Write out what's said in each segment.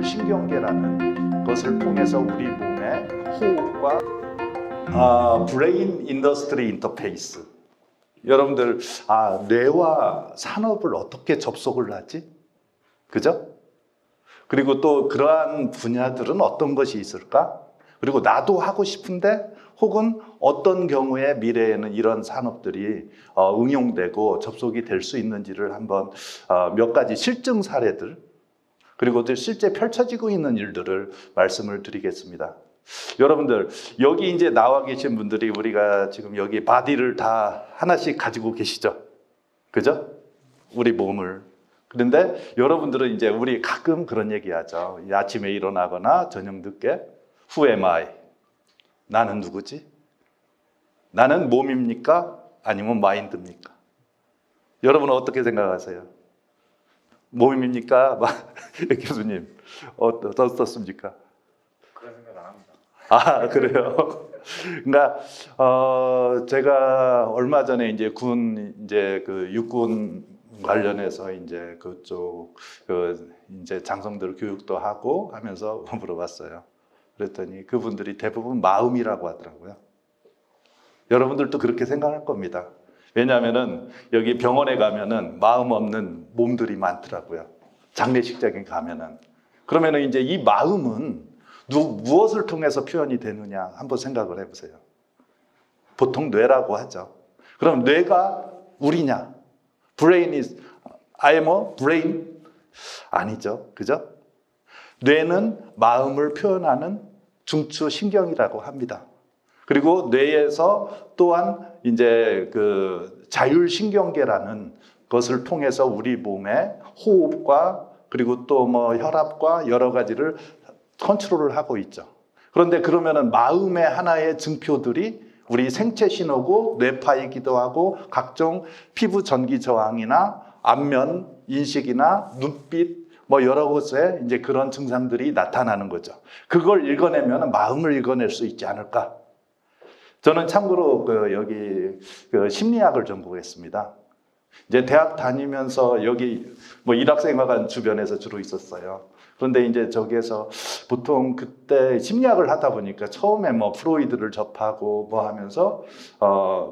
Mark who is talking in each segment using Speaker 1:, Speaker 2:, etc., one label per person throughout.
Speaker 1: 신경계라는 것을 통해서 우리 몸의 호흡과 브레인 인더스트리 인터페이스. 여러분들 뇌와 산업을 어떻게 접속을 하지? 그죠? 그리고 또 그러한 분야들은 어떤 것이 있을까? 그리고 나도 하고 싶은데 혹은 어떤 경우에 미래에는 이런 산업들이 응용되고 접속이 될 수 있는지를 한번 몇 가지 실증 사례들 그리고 실제 펼쳐지고 있는 일들을 말씀을 드리겠습니다. 여러분들 여기 이제 나와 계신 분들이 우리가 지금 여기 바디를 다 하나씩 가지고 계시죠? 그죠? 우리 몸을. 그런데 여러분들은 이제 우리 가끔 그런 얘기하죠. 아침에 일어나거나 저녁 늦게 Who am I? 나는 누구지? 나는 몸입니까? 아니면 마인드입니까? 여러분은 어떻게 생각하세요? 몸입니까? 교수님 어떻습니까?
Speaker 2: 그런 생각 안 합니다.
Speaker 1: 그래요? 그러니까 제가 얼마 전에 이제 그 육군 관련해서 이제 그쪽 이제 장성들 교육도 하고 하면서 물어봤어요. 그랬더니 그분들이 대부분 마음이라고 하더라고요. 여러분들도 그렇게 생각할 겁니다. 왜냐하면은 여기 병원에 가면은 마음 없는 몸들이 많더라고요. 장례식장에 가면은. 그러면은 이제 이 마음은 무엇을 통해서 표현이 되느냐 한번 생각을 해보세요. 보통 뇌라고 하죠. 그럼 뇌가 우리냐? Brain is, I am a brain? 아니죠. 그죠? 뇌는 마음을 표현하는 중추 신경이라고 합니다. 그리고 뇌에서 또한 이제 그 자율신경계라는 것을 통해서 우리 몸의 호흡과 그리고 또 뭐 혈압과 여러 가지를 컨트롤을 하고 있죠. 그런데 그러면은 마음의 하나의 증표들이 우리 생체 신호고 뇌파이기도 하고 각종 피부 전기 저항이나 안면 인식이나 눈빛 뭐 여러 곳에 이제 그런 증상들이 나타나는 거죠. 그걸 읽어내면 마음을 읽어낼 수 있지 않을까? 저는 참고로 여기 심리학을 전공했습니다. 이제 대학 다니면서 여기 뭐 일학생활관 주변에서 주로 있었어요. 그런데 이제 저기에서 보통 그때 심리학을 하다 보니까 처음에 뭐 프로이드를 접하고 뭐 하면서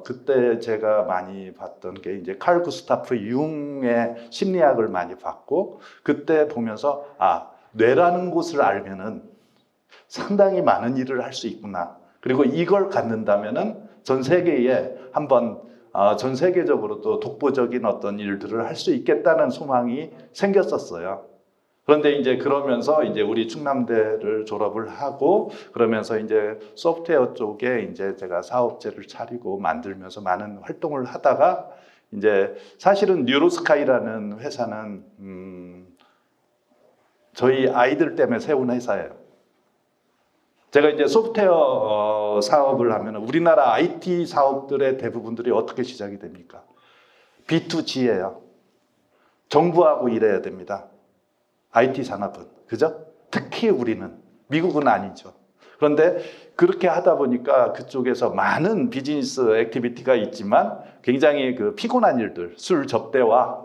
Speaker 1: 그때 제가 많이 봤던 게 이제 칼 구스타프 융의 심리학을 많이 봤고 그때 보면서 뇌라는 곳을 알면은 상당히 많은 일을 할 수 있구나. 그리고 이걸 갖는다면은 전 세계에 한번 전 세계적으로 또 독보적인 어떤 일들을 할 수 있겠다는 소망이 생겼었어요. 그런데 이제 그러면서 이제 우리 충남대를 졸업을 하고 그러면서 이제 소프트웨어 쪽에 이제 제가 사업체를 차리고 만들면서 많은 활동을 하다가 이제 사실은 뉴로스카이라는 회사는 저희 아이들 때문에 세운 회사예요. 제가 이제 소프트웨어 사업을 하면 우리나라 IT 사업들의 대부분들이 어떻게 시작이 됩니까? B2G예요. 정부하고 일해야 됩니다. IT 산업은. 그죠? 특히 우리는. 미국은 아니죠. 그런데 그렇게 하다 보니까 그쪽에서 많은 비즈니스 액티비티가 있지만 굉장히 피곤한 일들, 술 접대와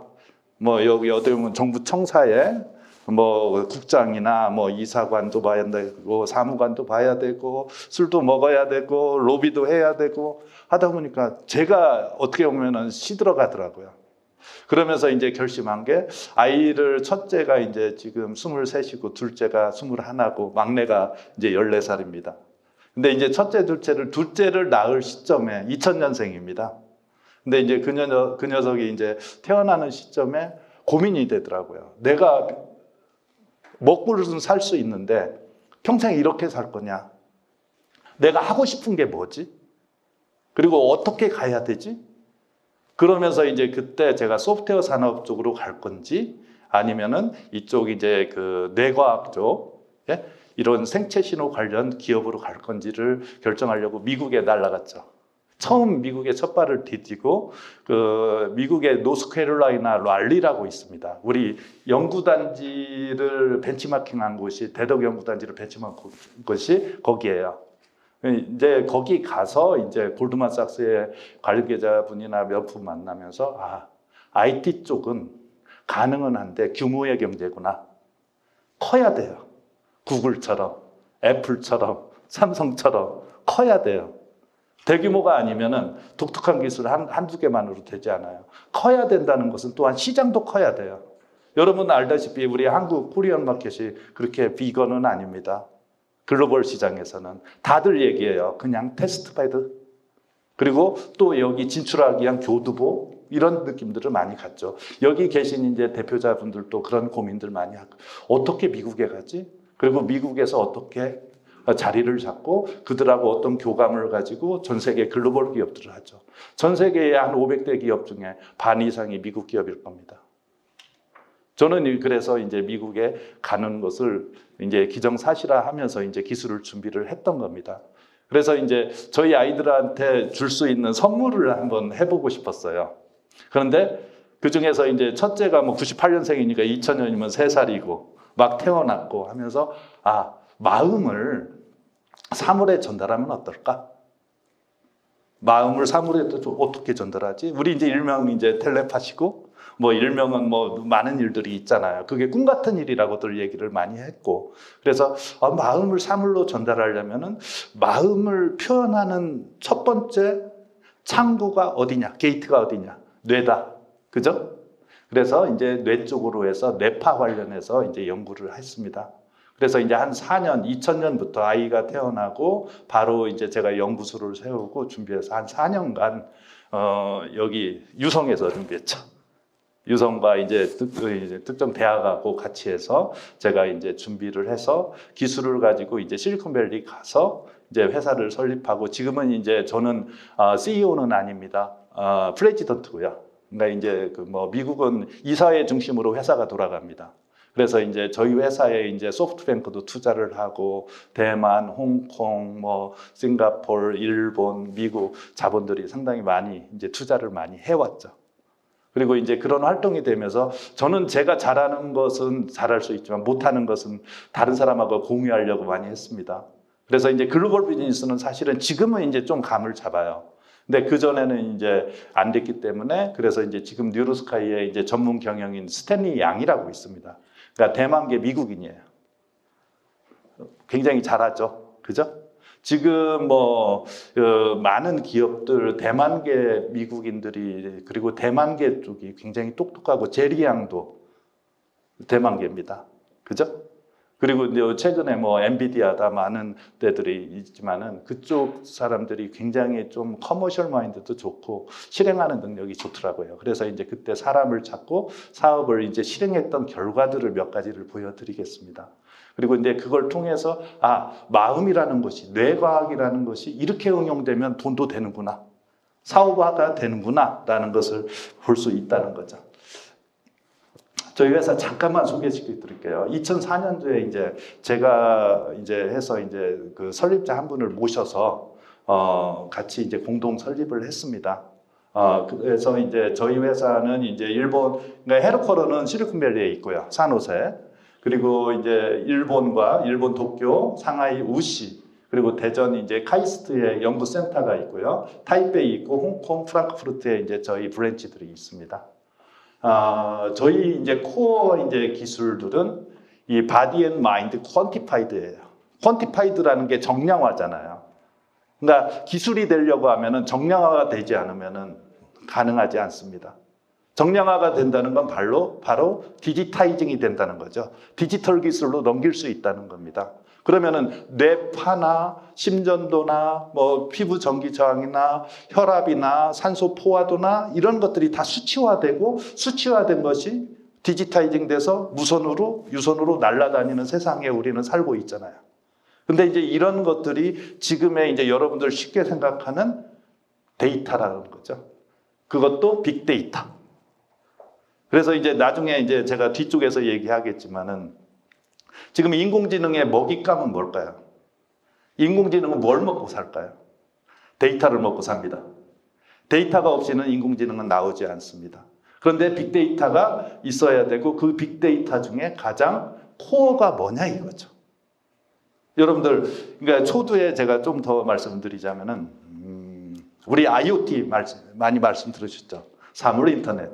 Speaker 1: 뭐 여기 어떻게 보면 정부 청사에 뭐 국장이나 뭐 이사관도 봐야 되고 사무관도 봐야 되고 술도 먹어야 되고 로비도 해야 되고 하다 보니까 제가 어떻게 보면은 시들어가더라고요. 그러면서 이제 결심한 게 아이를 첫째가 이제 지금 23이고 둘째가 21이고 막내가 이제 14살입니다. 근데 이제 첫째, 둘째를 낳을 시점에 2000년생입니다. 근데 이제 그 녀석이 이제 태어나는 시점에 고민이 되더라고요. 내가 먹고는 살 수 있는데 평생 이렇게 살 거냐? 내가 하고 싶은 게 뭐지? 그리고 어떻게 가야 되지? 그러면서 이제 그때 제가 소프트웨어 산업 쪽으로 갈 건지 아니면은 이쪽 이제 그 뇌과학 쪽 이런 생체 신호 관련 기업으로 갈 건지를 결정하려고 미국에 날아갔죠. 처음 미국에 첫 발을 디디고 미국의 노스캐롤라이나 랄리라고 있습니다. 우리 연구단지를 벤치마킹한 곳이 대덕 연구단지를 벤치마킹한 곳이 거기예요. 이제 거기 가서 이제 골드만삭스의 관계자분이나 몇 분 만나면서 IT 쪽은 가능은 한데 규모의 경제구나. 커야 돼요. 구글처럼, 애플처럼, 삼성처럼 커야 돼요. 대규모가 아니면은 독특한 기술 한두 개만으로 되지 않아요. 커야 된다는 것은 또한 시장도 커야 돼요. 여러분 알다시피 우리 한국 코리안 마켓이 그렇게 비건은 아닙니다. 글로벌 시장에서는 다들 얘기해요. 그냥 테스트베드. 그리고 또 여기 진출하기 위한 교두보 이런 느낌들을 많이 갖죠. 여기 계신 이제 대표자분들도 그런 고민들 많이 하고 어떻게 미국에 가지? 그리고 미국에서 어떻게 자리를 잡고 그들하고 어떤 교감을 가지고 전 세계 글로벌 기업들을 하죠. 전 세계의 한 500대 기업 중에 반 이상이 미국 기업일 겁니다. 저는 그래서 이제 미국에 가는 것을 이제 기정사실화하면서 이제 기술을 준비를 했던 겁니다. 그래서 이제 저희 아이들한테 줄 수 있는 선물을 한번 해보고 싶었어요. 그런데 그 중에서 이제 첫째가 뭐 98년생이니까 2000년이면 3살이고 막 태어났고 하면서 마음을 사물에 전달하면 어떨까? 마음을 사물에 또 어떻게 전달하지? 우리 이제 일명 이제 텔레파시고 뭐 일명은 뭐 많은 일들이 있잖아요. 그게 꿈 같은 일이라고들 얘기를 많이 했고 그래서 마음을 사물로 전달하려면은 마음을 표현하는 첫 번째 창구가 어디냐? 게이트가 어디냐? 뇌다. 그죠? 그래서 이제 뇌 쪽으로 해서 뇌파 관련해서 이제 연구를 했습니다. 그래서 이제 한 4년, 2000년부터 아이가 태어나고 바로 이제 제가 연구소를 세우고 준비해서 한 4년간 여기 유성에서 준비했죠. 유성과 이제 특정 대학하고 같이 해서 제가 이제 준비를 해서 기술을 가지고 이제 실리콘밸리 가서 이제 회사를 설립하고 지금은 이제 저는 CEO는 아닙니다. 프레지던트고요. 그러니까 이제 그 뭐 미국은 이사회 중심으로 회사가 돌아갑니다. 그래서 이제 저희 회사에 이제 소프트뱅크도 투자를 하고 대만, 홍콩, 뭐 싱가포르, 일본, 미국 자본들이 상당히 많이 이제 투자를 많이 해왔죠. 그리고 이제 그런 활동이 되면서 저는 제가 잘하는 것은 잘할 수 있지만 못하는 것은 다른 사람하고 공유하려고 많이 했습니다. 그래서 이제 글로벌 비즈니스는 사실은 지금은 이제 좀 감을 잡아요. 근데 그전에는 이제 안 됐기 때문에 그래서 이제 지금 뉴로스카이에 이제 전문 경영인 스탠리 양이라고 있습니다. 그러니까 대만계 미국인이에요. 굉장히 잘하죠. 그죠? 지금 뭐 많은 기업들 대만계 미국인들이 그리고 대만계 쪽이 굉장히 똑똑하고 제리 양도 대만계입니다. 그죠? 그리고 이제 최근에 뭐 엔비디아다 많은 데들이 있지만은 그쪽 사람들이 굉장히 좀 커머셜 마인드도 좋고 실행하는 능력이 좋더라고요. 그래서 이제 그때 사람을 찾고 사업을 이제 실행했던 결과들을 몇 가지를 보여드리겠습니다. 그리고 이제 그걸 통해서 마음이라는 것이 뇌과학이라는 것이 이렇게 응용되면 돈도 되는구나, 사업화가 되는구나라는 것을 볼 수 있다는 거죠. 저희 회사 잠깐만 소개시켜 드릴게요. 2004년도에 이제 제가 이제 해서 이제 그 설립자 한 분을 모셔서 같이 이제 공동 설립을 했습니다. 그래서 이제 저희 회사는 이제 일본, 그러니까 헤드쿼터는 실리콘밸리에 있고요, 산호세. 그리고 이제 일본 도쿄, 상하이 우시, 그리고 대전 이제 카이스트에 연구센터가 있고요, 타이베이 있고 홍콩, 프랑크푸르트에 이제 저희 브랜치들이 있습니다. 저희 이제 코어 이제 기술들은 이 바디 앤 마인드 퀀티파이드예요. 퀀티파이드라는 게 정량화잖아요. 그러니까 기술이 되려고 하면은 정량화가 되지 않으면은 가능하지 않습니다. 정량화가 된다는 건 바로 디지타이징이 된다는 거죠. 디지털 기술로 넘길 수 있다는 겁니다. 그러면은 뇌파나 심전도나 뭐 피부 전기 저항이나 혈압이나 산소 포화도나 이런 것들이 다 수치화되고 수치화된 것이 디지타이징 돼서 유선으로 날아다니는 세상에 우리는 살고 있잖아요. 근데 이제 이런 것들이 지금의 이제 여러분들 쉽게 생각하는 데이터라는 거죠. 그것도 빅데이터. 그래서 이제 나중에 이제 제가 뒤쪽에서 얘기하겠지만은 지금 인공지능의 먹잇감은 뭘까요? 인공지능은 뭘 먹고 살까요? 데이터를 먹고 삽니다. 데이터가 없이는 인공지능은 나오지 않습니다. 그런데 빅데이터가 있어야 되고 그 빅데이터 중에 가장 코어가 뭐냐 이거죠. 여러분들, 그러니까 초두에 제가 좀 더 말씀드리자면은 우리 IoT 많이 말씀 들으셨죠? 사물 인터넷.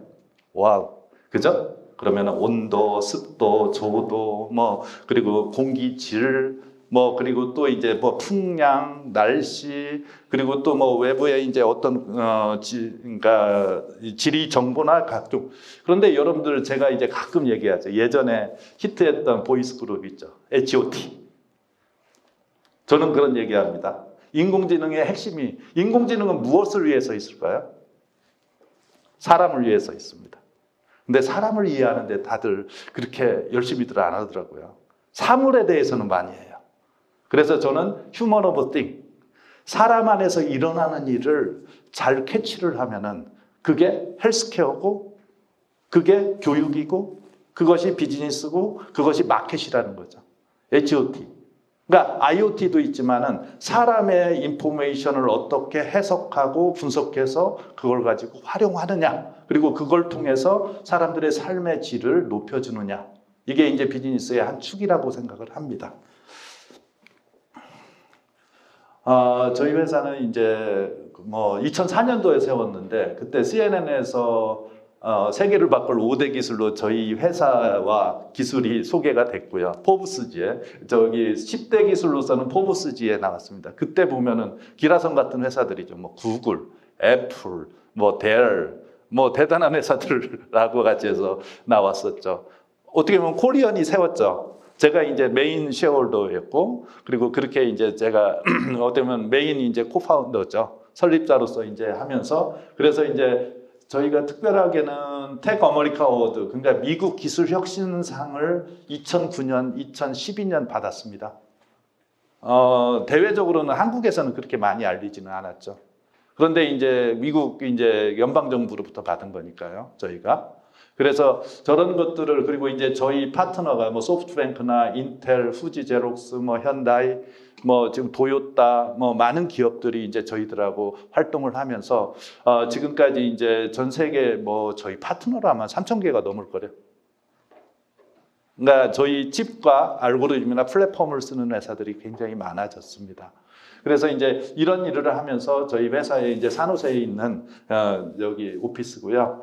Speaker 1: 와우. 그죠? 그러면 온도, 습도, 조도, 뭐 그리고 공기질, 뭐 그리고 또 이제 뭐 풍량, 날씨, 그리고 또 뭐 외부에 이제 어떤 그러니까 지리 정보나 각종. 그런데 여러분들 제가 이제 가끔 얘기하죠. 예전에 히트했던 보이스 그룹 있죠. H.O.T. 저는 그런 얘기합니다. 인공지능의 핵심이 인공지능은 무엇을 위해서 있을까요? 사람을 위해서 있습니다. 근데 사람을 이해하는데 다들 그렇게 열심히들 안 하더라고요. 사물에 대해서는 많이 해요. 그래서 저는 휴먼 오브 띵, 사람 안에서 일어나는 일을 잘 캐치를 하면은 그게 헬스케어고 그게 교육이고 그것이 비즈니스고 그것이 마켓이라는 거죠. H.O.T. 그러니까 IoT도 있지만은 사람의 인포메이션을 어떻게 해석하고 분석해서 그걸 가지고 활용하느냐, 그리고 그걸 통해서 사람들의 삶의 질을 높여주느냐, 이게 이제 비즈니스의 한 축이라고 생각을 합니다. 저희 회사는 이제 뭐 2004년도에 세웠는데 그때 CNN에서 세계를 바꿀 5대 기술로 저희 회사와 기술이 소개가 됐고요. 포브스지에 저기 10대 기술로서는 포브스지에 나왔습니다. 그때 보면은 기라성 같은 회사들이죠. 뭐 구글, 애플, 뭐 델, 뭐 대단한 회사들하고 같이 해서 나왔었죠. 어떻게 보면 코리안이 세웠죠. 제가 이제 메인 쉐어홀더였고, 그리고 그렇게 이제 제가 어떻게 보면 메인 이제 코파운더죠. 설립자로서 이제 하면서, 그래서 이제 저희가 특별하게는 텍 어메리카 어워드, 그러니까 미국 기술 혁신상을 2009년, 2012년 받았습니다. 대외적으로는 한국에서는 그렇게 많이 알리지는 않았죠. 그런데 이제 미국 이제 연방정부로부터 받은 거니까요, 저희가. 그래서 저런 것들을, 그리고 이제 저희 파트너가 뭐 소프트뱅크나 인텔, 후지 제록스, 뭐 현다이, 뭐 지금 도요타, 뭐 많은 기업들이 이제 저희들하고 활동을 하면서 지금까지 이제 전 세계 뭐 저희 파트너로 아마 3,000개가 넘을 거래요. 그러니까 저희 칩과 알고리즘이나 플랫폼을 쓰는 회사들이 굉장히 많아졌습니다. 그래서 이제 이런 일을 하면서 저희 회사에 이제 산호세에 있는 여기 오피스고요.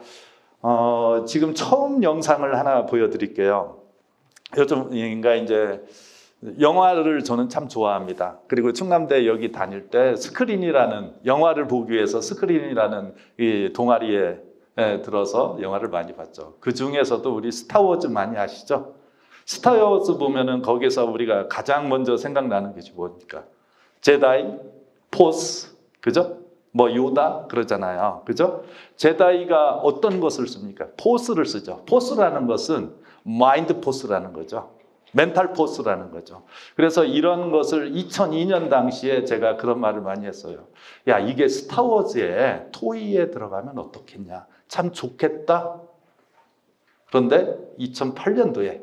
Speaker 1: 지금 처음 영상을 하나 보여드릴게요. 요즘 그러니까 이제 영화를 저는 참 좋아합니다. 그리고 충남대 여기 다닐 때 스크린이라는, 영화를 보기 위해서 스크린이라는 이 동아리에 들어서 영화를 많이 봤죠. 그 중에서도 우리 스타워즈 많이 아시죠? 스타워즈 보면은 거기서 우리가 가장 먼저 생각나는 게 뭡니까? 제다이, 포스, 그죠? 뭐 요다 그러잖아요. 그죠? 제다이가 어떤 것을 씁니까? 포스를 쓰죠. 포스라는 것은 마인드 포스라는 거죠. 멘탈 포스라는 거죠. 그래서 이런 것을 2002년 당시에 제가 그런 말을 많이 했어요. 야, 이게 스타워즈에 토이에 들어가면 어떻겠냐. 참 좋겠다. 그런데 2008년도에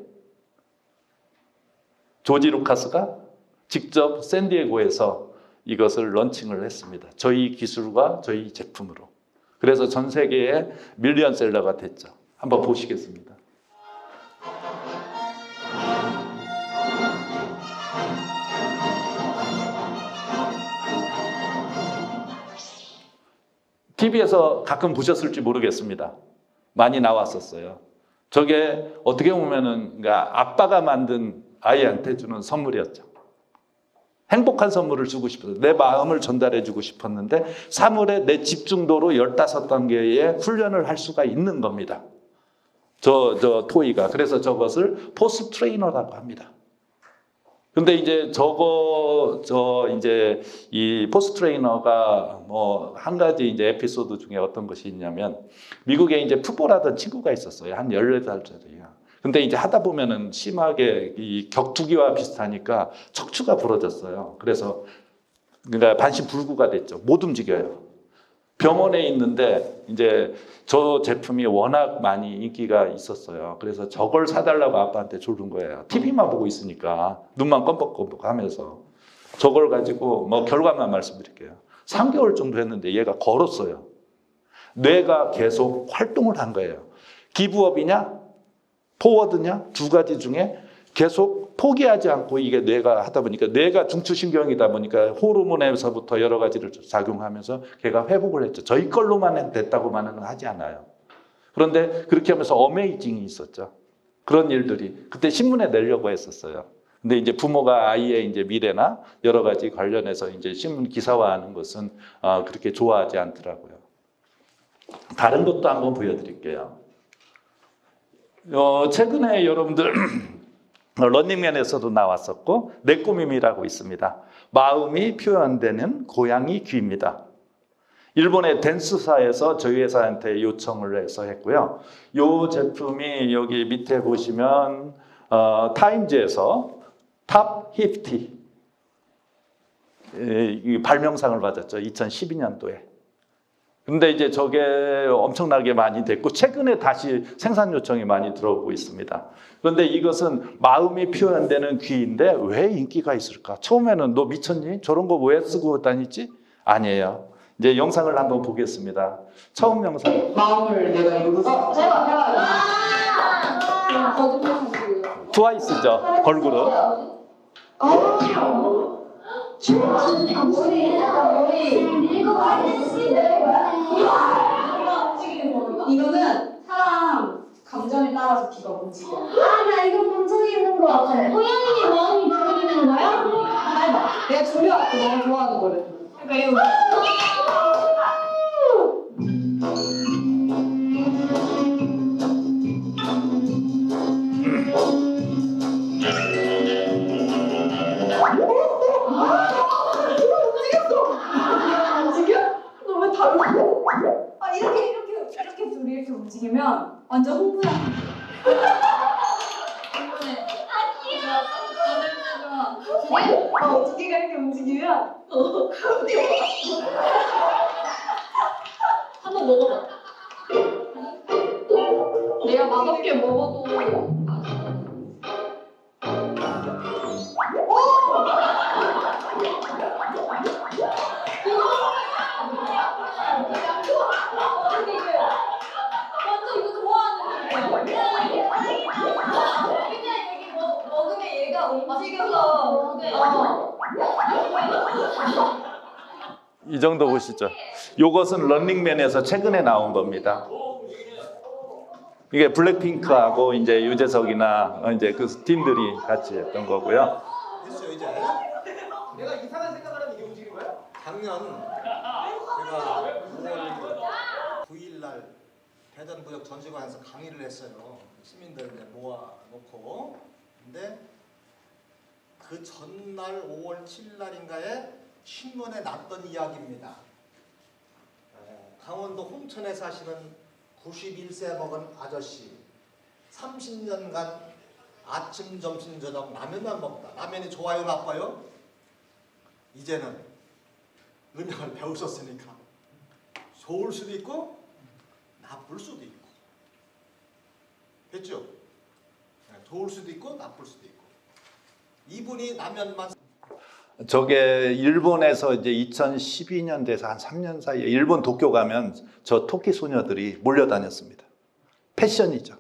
Speaker 1: 조지 루카스가 직접 샌디에고에서 이것을 런칭을 했습니다. 저희 기술과 저희 제품으로. 그래서 전 세계에 밀리언셀러가 됐죠. 한번 보시겠습니다. TV에서 가끔 보셨을지 모르겠습니다. 많이 나왔었어요. 저게 어떻게 보면은 그러니까 아빠가 만든 아이한테 주는 선물이었죠. 행복한 선물을 주고 싶어서 내 마음을 전달해 주고 싶었는데 사물에 내 집중도로 15단계의 훈련을 할 수가 있는 겁니다. 저 토이가. 그래서 저것을 포스 트레이너라고 합니다. 근데 이제 이제 이 포스 트레이너가 뭐 한 가지 이제 에피소드 중에 어떤 것이 있냐면 미국에 이제 풋볼하던 친구가 있었어요. 한 18살짜리야. 근데 이제 하다 보면은 심하게 이 격투기와 비슷하니까 척추가 부러졌어요. 그래서 그러니까 반신불구가 됐죠. 못 움직여요. 병원에 있는데 이제 저 제품이 워낙 많이 인기가 있었어요. 그래서 저걸 사달라고 아빠한테 조른 거예요. TV만 보고 있으니까 눈만 껌뻑껌뻑 하면서 저걸 가지고 뭐 결과만 말씀드릴게요. 3개월 정도 했는데 얘가 걸었어요. 뇌가 계속 활동을 한 거예요. 기브업이냐 포워드냐 두 가지 중에 계속 포기하지 않고 이게 뇌가 하다 보니까 뇌가 중추신경이다 보니까 호르몬에서부터 여러 가지를 작용하면서 걔가 회복을 했죠. 저희 걸로만 됐다고만은 하지 않아요. 그런데 그렇게 하면서 어메이징이 있었죠. 그런 일들이 그때 신문에 내려고 했었어요. 근데 이제 부모가 아이의 이제 미래나 여러 가지 관련해서 이제 신문 기사화하는 것은 그렇게 좋아하지 않더라고요. 다른 것도 한번 보여드릴게요. 최근에 여러분들 런닝맨에서도 나왔었고 내 꾸밈이라고 있습니다. 마음이 표현되는 고양이 귀입니다. 일본의 댄스사에서 저희 회사한테 요청을 해서 했고요. 이 제품이 여기 밑에 보시면 타임즈에서 탑 50 발명상을 받았죠. 2012년도에. 근데 이제 저게 엄청나게 많이 됐고 최근에 다시 생산 요청이 많이 들어오고 있습니다. 그런데 이것은 마음이 표현되는 귀인데 왜 인기가 있을까? 처음에는 너 미쳤니? 저런 거 왜 쓰고 다니지? 아니에요. 이제 영상을 한번 보겠습니다. 처음 영상.
Speaker 3: 마음을 내가 읽어서
Speaker 4: 제가
Speaker 1: 트와이스죠. 걸그룹.
Speaker 4: 이거는 사람 감정에 따라서 귀가 움직여요.
Speaker 5: 나 이거 본 적이 있는 것 같아. 고양이 마음이 들리는 거야?
Speaker 4: 내가 졸려갖고 너무 좋아하는 거를. 그러니까 이거 너왜 다르고? 이렇게 둘이 이렇게 움직이면 완전 흥분한. 두 개가 이렇게 움직이면
Speaker 5: 한번 먹어봐. 내가 맛없게 먹어도
Speaker 4: 완전 이거 좋아하는 거예요. 그냥 여기 먹으면 얘가 움직여서
Speaker 1: 이 정도 보시죠. 이것은 런닝맨에서 최근에 나온 겁니다. 이게 블랙핑크하고 이제 유재석이나 이제 그 팀들이 같이 했던 거고요.
Speaker 6: 됐어요 이제. 내가 이상한 생각을 하면 이게 움직이는 거야? 작년 제가 9월 9일 날 대전구역 전시관에서 강의를 했어요. 시민들 이제 모아놓고. 근데 그 전날 5월 7일 날인가에 신문에 났던 이야기입니다. 강원도 홍천에 사시는 91세 먹은 아저씨 30년간 아침, 점심, 저녁 라면만 먹다. 라면이 좋아요, 나빠요? 이제는 음향을 배우셨으니까 좋을 수도 있고 나쁠 수도 있고 됐죠? 좋을 수도 있고 나쁠 수도 있고 이분이 라면만
Speaker 1: 저게 일본에서 이제 2012년 돼서 한 3년 사이에 일본 도쿄 가면 저 토끼 소녀들이 몰려다녔습니다. 패션이죠.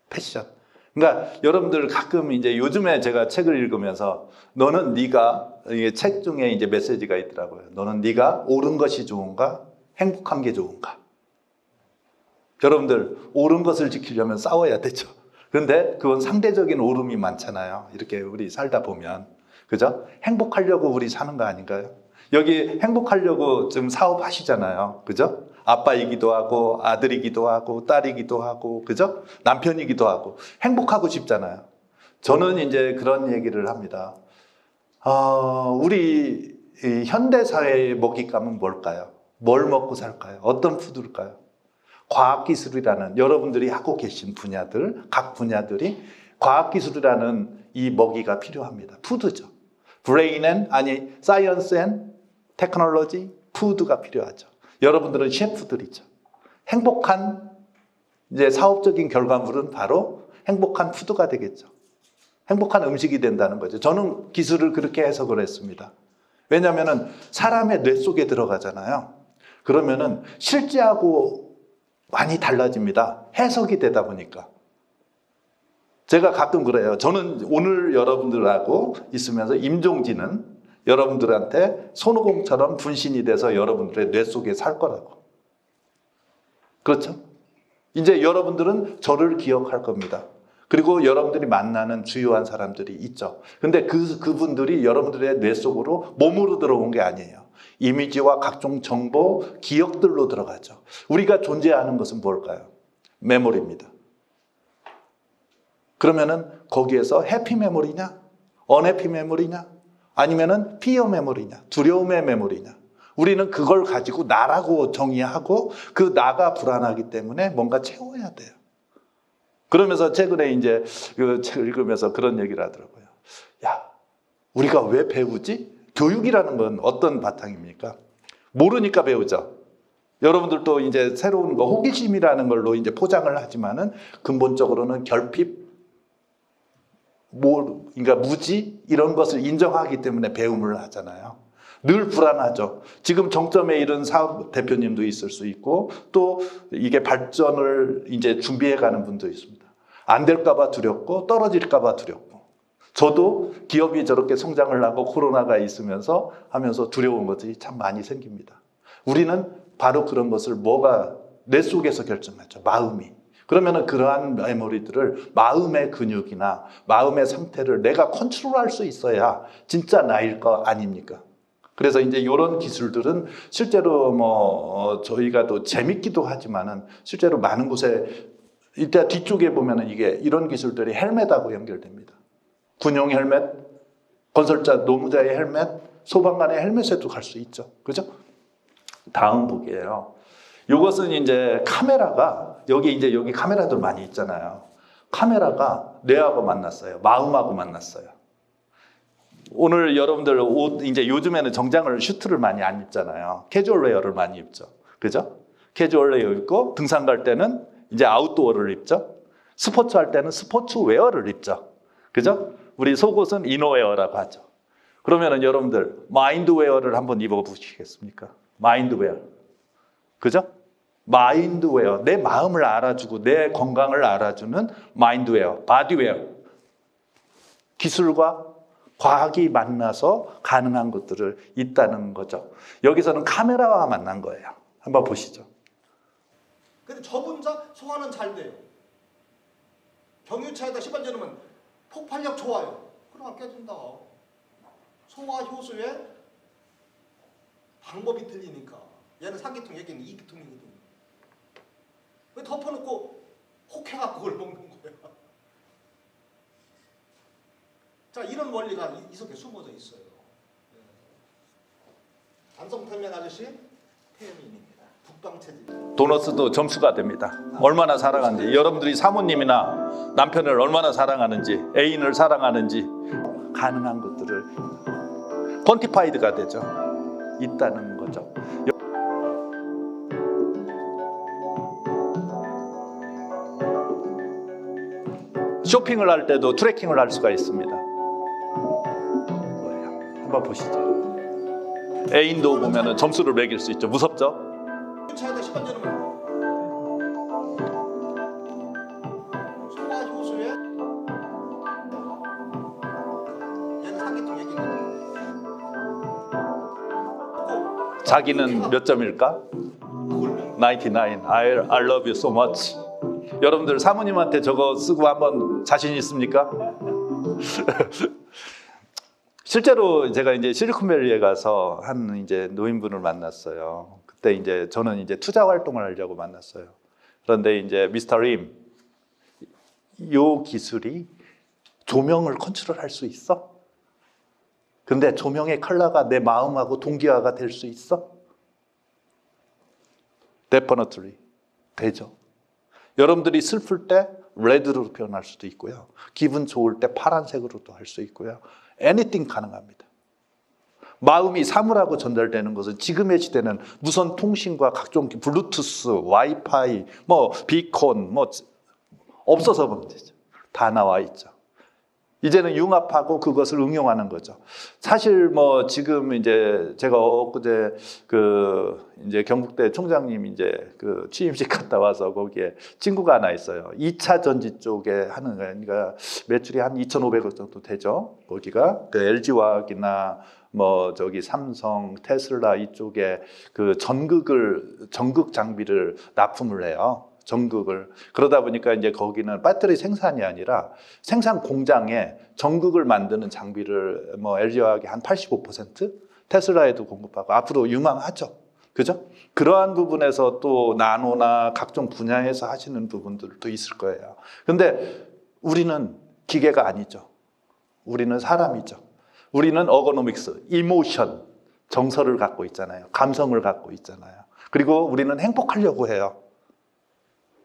Speaker 1: 패션. 그러니까 여러분들 가끔 이제 요즘에 제가 책을 읽으면서 너는 네가 이게 책 중에 이제 메시지가 있더라고요. 너는 네가 옳은 것이 좋은가? 행복한 게 좋은가? 여러분들 옳은 것을 지키려면 싸워야 되죠. 그런데 그건 상대적인 옳음이 많잖아요. 이렇게 우리 살다 보면. 그죠? 행복하려고 우리 사는 거 아닌가요? 여기 행복하려고 지금 사업하시잖아요. 그죠? 아빠이기도 하고 아들이기도 하고 딸이기도 하고 그죠? 남편이기도 하고 행복하고 싶잖아요. 저는 이제 그런 얘기를 합니다. 우리 현대 사회의 먹잇감은 뭘까요? 뭘 먹고 살까요? 어떤 푸드일까요? 과학기술이라는 여러분들이 하고 계신 분야들, 각 분야들이 과학기술이라는 이 먹이가 필요합니다. 푸드죠. 사이언스 앤 테크놀로지, 푸드가 필요하죠. 여러분들은 셰프들이죠. 행복한 이제 사업적인 결과물은 바로 행복한 푸드가 되겠죠. 행복한 음식이 된다는 거죠. 저는 기술을 그렇게 해석을 했습니다. 왜냐하면 사람의 뇌 속에 들어가잖아요. 그러면은 실제하고 많이 달라집니다. 해석이 되다 보니까. 제가 가끔 그래요. 저는 오늘 여러분들하고 있으면서 임종진은 여러분들한테 손오공처럼 분신이 돼서 여러분들의 뇌 속에 살 거라고. 그렇죠? 이제 여러분들은 저를 기억할 겁니다. 그리고 여러분들이 만나는 주요한 사람들이 있죠. 근데 그분들이 여러분들의 뇌 속으로 몸으로 들어온 게 아니에요. 이미지와 각종 정보, 기억들로 들어가죠. 우리가 존재하는 것은 뭘까요? 메모리입니다. 그러면은 거기에서 해피 메모리냐? 언해피 메모리냐? 아니면은 피어 메모리냐? 두려움의 메모리냐? 우리는 그걸 가지고 나라고 정의하고 그 나가 불안하기 때문에 뭔가 채워야 돼요. 그러면서 최근에 이제 그 책을 읽으면서 그런 얘기를 하더라고요. 야, 우리가 왜 배우지? 교육이라는 건 어떤 바탕입니까? 모르니까 배우죠. 여러분들도 이제 새로운 거 호기심이라는 걸로 이제 포장을 하지만은 근본적으로는 결핍, 그러니까 무지 이런 것을 인정하기 때문에 배움을 하잖아요. 늘 불안하죠. 지금 정점에 이른 사업 대표님도 있을 수 있고 또 이게 발전을 이제 준비해가는 분도 있습니다. 안 될까봐 두렵고 떨어질까봐 두렵고. 저도 기업이 저렇게 성장을 하고 코로나가 있으면서 하면서 두려운 것들이 참 많이 생깁니다. 우리는 바로 그런 것을 뭐가 내 속에서 결정하죠. 마음이. 그러면은 그러한 메모리들을 마음의 근육이나 마음의 상태를 내가 컨트롤할 수 있어야 진짜 나일 거 아닙니까? 그래서 이제 이런 기술들은 실제로 저희가 또 재밌기도 하지만은 실제로 많은 곳에 이때 뒤쪽에 보면은 이게 이런 기술들이 헬멧하고 연결됩니다. 군용 헬멧, 건설자, 노무자의 헬멧, 소방관의 헬멧에도 갈 수 있죠. 그죠? 다음 보기예요. 이것은 이제 카메라가 여기 카메라들 많이 있잖아요. 카메라가 뇌하고 만났어요. 마음하고 만났어요. 오늘 여러분들 옷 이제 요즘에는 정장을 슈트를 많이 안 입잖아요. 캐주얼 웨어를 많이 입죠. 그죠? 캐주얼 웨어 입고 등산 갈 때는 이제 아웃도어를 입죠. 스포츠 할 때는 스포츠 웨어를 입죠. 그죠? 우리 속옷은 이너웨어라고 하죠. 그러면은 여러분들 마인드웨어를 한번 입어 보시겠습니까? 마인드웨어. 그죠? 마인드웨어. 내 마음을 알아주고 내 건강을 알아주는 마인드웨어, 바디웨어. 기술과 과학이 만나서 가능한 것들을 있다는 거죠. 여기서는 카메라와 만난 거예요. 한번 보시죠.
Speaker 6: 근데 저분자 소화는 잘 돼요. 경유차에다 씹어주면 폭발력 좋아요. 그럼 안 깨진다. 소화 효소의 방법이 틀리니까. 얘는 3기통, 얘는 2기통이거든. 왜 덮어놓고 혹해갖고 그걸 먹는 거야. 자, 이런 원리가 이 속에 숨어져 있어요. 안성탄면 아저씨 태음인입니다. 북방체질.
Speaker 1: 도너스도 점수가 됩니다. 얼마나 사랑하는지, 여러분들이 사모님이나 남편을 얼마나 사랑하는지, 애인을 사랑하는지 가능한 것들을 퀀티파이드가 되죠. 있다는 거죠. 쇼핑을 할 때도 트래킹을 할 수가 있습니다. 한번 보시죠. 애인도 보면은 점수를 매길 수 있죠. 무섭죠?
Speaker 6: 차에다 씹어주면 소화 효소의 얘는 3기통, 얘는
Speaker 1: 자기는 몇 점일까? 99. I love you so much. 여러분들 사모님한테 저거 쓰고 한번 자신 있습니까? 실제로 제가 이제 실리콘밸리에 가서 한 이제 노인분을 만났어요. 그때 이제 저는 이제 투자 활동을 하려고 만났어요. 그런데 이제 미스터 림, 요 기술이 조명을 컨트롤할 수 있어? 근데 조명의 컬러가 내 마음하고 동기화가 될 수 있어? Definitely 되죠. 여러분들이 슬플 때 레드로 표현할 수도 있고요. 기분 좋을 때 파란색으로도 할 수 있고요. anything 가능합니다. 마음이 사물하고 전달되는 것은 지금의 시대는 무선 통신과 각종 블루투스, 와이파이, 비콘 없어서 문제죠. 다 나와 있죠. 이제는 융합하고 그것을 응용하는 거죠. 사실 지금 이제 제가 엊그제 이제 경북대 총장님 이제 취임식 갔다 와서 거기에 친구가 하나 있어요. 2차 전지 쪽에 하는 그러니까 매출이 한 2,500억 정도 되죠. 거기가 LG화학이나 삼성, 테슬라 이쪽에 전극 장비를 납품을 해요. 전극을. 그러다 보니까 이제 거기는 배터리 생산이 아니라 생산 공장에 전극을 만드는 장비를 뭐 LG화학이 한 85%, 테슬라에도 공급하고 앞으로 유망하죠. 그죠? 그러한 부분에서 또 나노나 각종 분야에서 하시는 부분들도 있을 거예요. 근데 우리는 기계가 아니죠. 우리는 사람이죠. 우리는 어거노믹스, 이모션, 정서를 갖고 있잖아요. 감성을 갖고 있잖아요. 그리고 우리는 행복하려고 해요.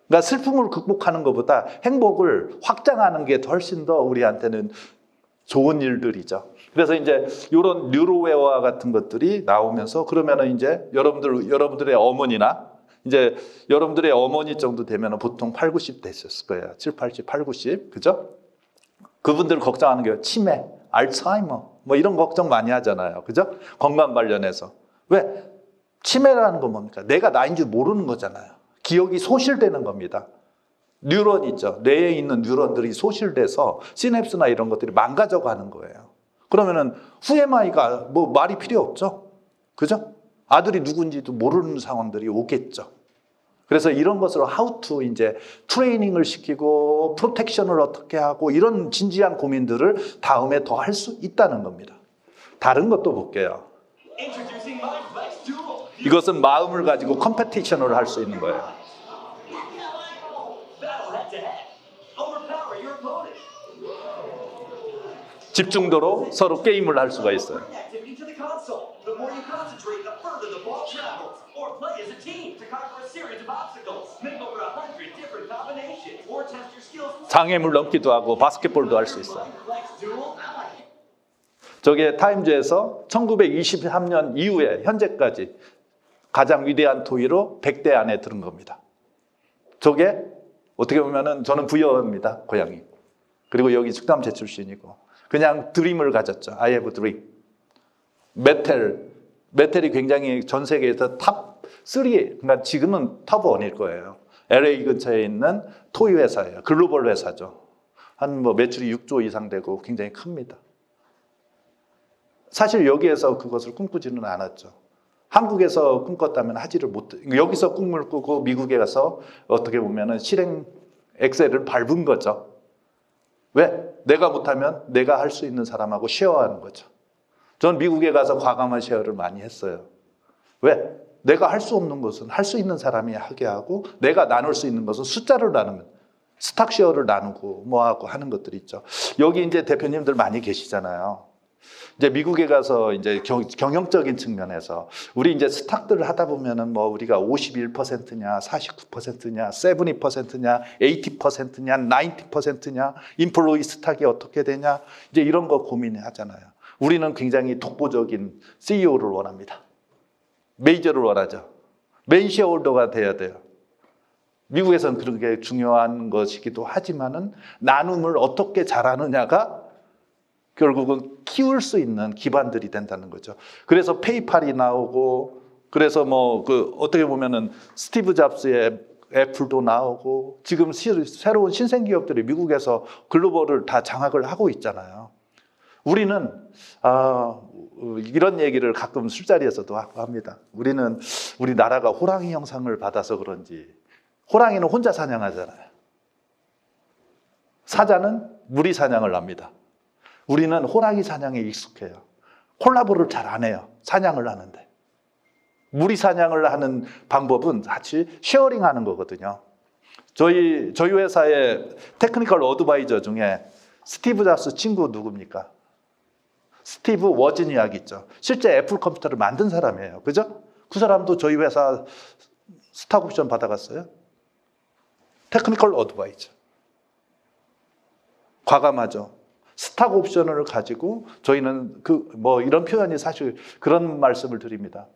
Speaker 1: 그러니까 슬픔을 극복하는 것보다 행복을 확장하는 게 훨씬 더 우리한테는 좋은 일들이죠. 그래서 이제 이런 뉴로웨어와 같은 것들이 나오면서 그러면은 이제 여러분들의 어머니나 이제 여러분들의 어머니 정도 되면 보통 8, 90 됐었을 거예요. 7, 80, 8, 90. 그죠? 그분들 걱정하는 게 치매, 알츠하이머 뭐 이런 걱정 많이 하잖아요. 그죠? 건강 관련해서. 왜? 치매라는 건 뭡니까? 내가 나인 줄 모르는 거잖아요. 기억이 소실되는 겁니다. 뉴런 있죠. 뇌에 있는 뉴런들이 소실돼서 시냅스나 이런 것들이 망가져 가는 거예요. 그러면은 후에마이가 뭐 말이 필요 없죠. 그죠? 아들이 누군지도 모르는 상황들이 오겠죠. 그래서 이런 것으로 how to 이제 트레이닝을 시키고 프로텍션을 어떻게 하고 이런 진지한 고민들을 다음에 더 할 수 있다는 겁니다. 다른 것도 볼게요. 이것은 마음을 가지고 컴페티션을 할 수 있는 거예요. 집중도로 서로 게임을 할 수가 있어요. 장애물 넘기도 하고 바스켓볼도 할 수 있어요. 저게 타임즈에서 1923년 이후에 현재까지 가장 위대한 토이로 100대 안에 들은 겁니다. 저게 어떻게 보면은 저는 부여입니다. 고향이. 그리고 여기 축담제 출신이고 그냥 드림을 가졌죠. I have a dream. 메텔이 굉장히 전 세계에서 탑 3, 그러니까 지금은 탑 1일 거예요. LA 근처에 있는 토이 회사예요. 글로벌 회사죠. 한 뭐 매출이 6조 이상 되고 굉장히 큽니다. 사실 여기에서 그것을 꿈꾸지는 않았죠. 한국에서 꿈꿨다면 하지를 못, 여기서 꿈을 꾸고 미국에 가서 어떻게 보면은 실행 엑셀을 밟은 거죠. 왜? 내가 못하면 내가 할 수 있는 사람하고 쉐어하는 거죠. 전 미국에 가서 과감한 쉐어를 많이 했어요. 왜? 내가 할 수 없는 것은 할 수 있는 사람이 하게 하고 내가 나눌 수 있는 것은 숫자를 나누면 스탁 쉐어를 나누고 뭐하고 하는 것들이 있죠. 여기 이제 대표님들 많이 계시잖아요. 이제 미국에 가서 이제 경영적인 측면에서 우리 이제 스탁들을 하다 보면은 뭐 우리가 51%냐, 49%냐, 70%냐, 80%냐, 90%냐, 인플로이 스탁이 어떻게 되냐, 이제 이런 거 고민하잖아요. 우리는 굉장히 독보적인 CEO를 원합니다. 메이저를 원하죠. 메인 쉐어홀더가 돼야 돼요. 미국에서는 그런 게 중요한 것이기도 하지만은 나눔을 어떻게 잘하느냐가 결국은 키울 수 있는 기반들이 된다는 거죠. 그래서 페이팔이 나오고, 그래서 뭐 그 어떻게 보면은 스티브 잡스의 애플도 나오고, 지금 새로운 신생 기업들이 미국에서 글로벌을 다 장악을 하고 있잖아요. 우리는 이런 얘기를 가끔 술자리에서도 합니다. 우리는 우리나라가 호랑이 형상을 받아서 그런지 호랑이는 혼자 사냥하잖아요. 사자는 무리 사냥을 합니다. 우리는 호랑이 사냥에 익숙해요. 콜라보를 잘 안 해요. 사냥을 하는데. 무리 사냥을 하는 방법은 같이 쉐어링하는 거거든요. 저희 회사의 테크니컬 어드바이저 중에 스티브 잡스 친구 누굽니까? 스티브 워즈니악 있죠. 실제 애플 컴퓨터를 만든 사람이에요. 그죠? 그 사람도 저희 회사 스탁 옵션 받아갔어요. 테크니컬 어드바이저. 과감하죠. 스탁 옵션을 가지고 저희는 뭐 이런 표현이 사실 그런 말씀을 드립니다.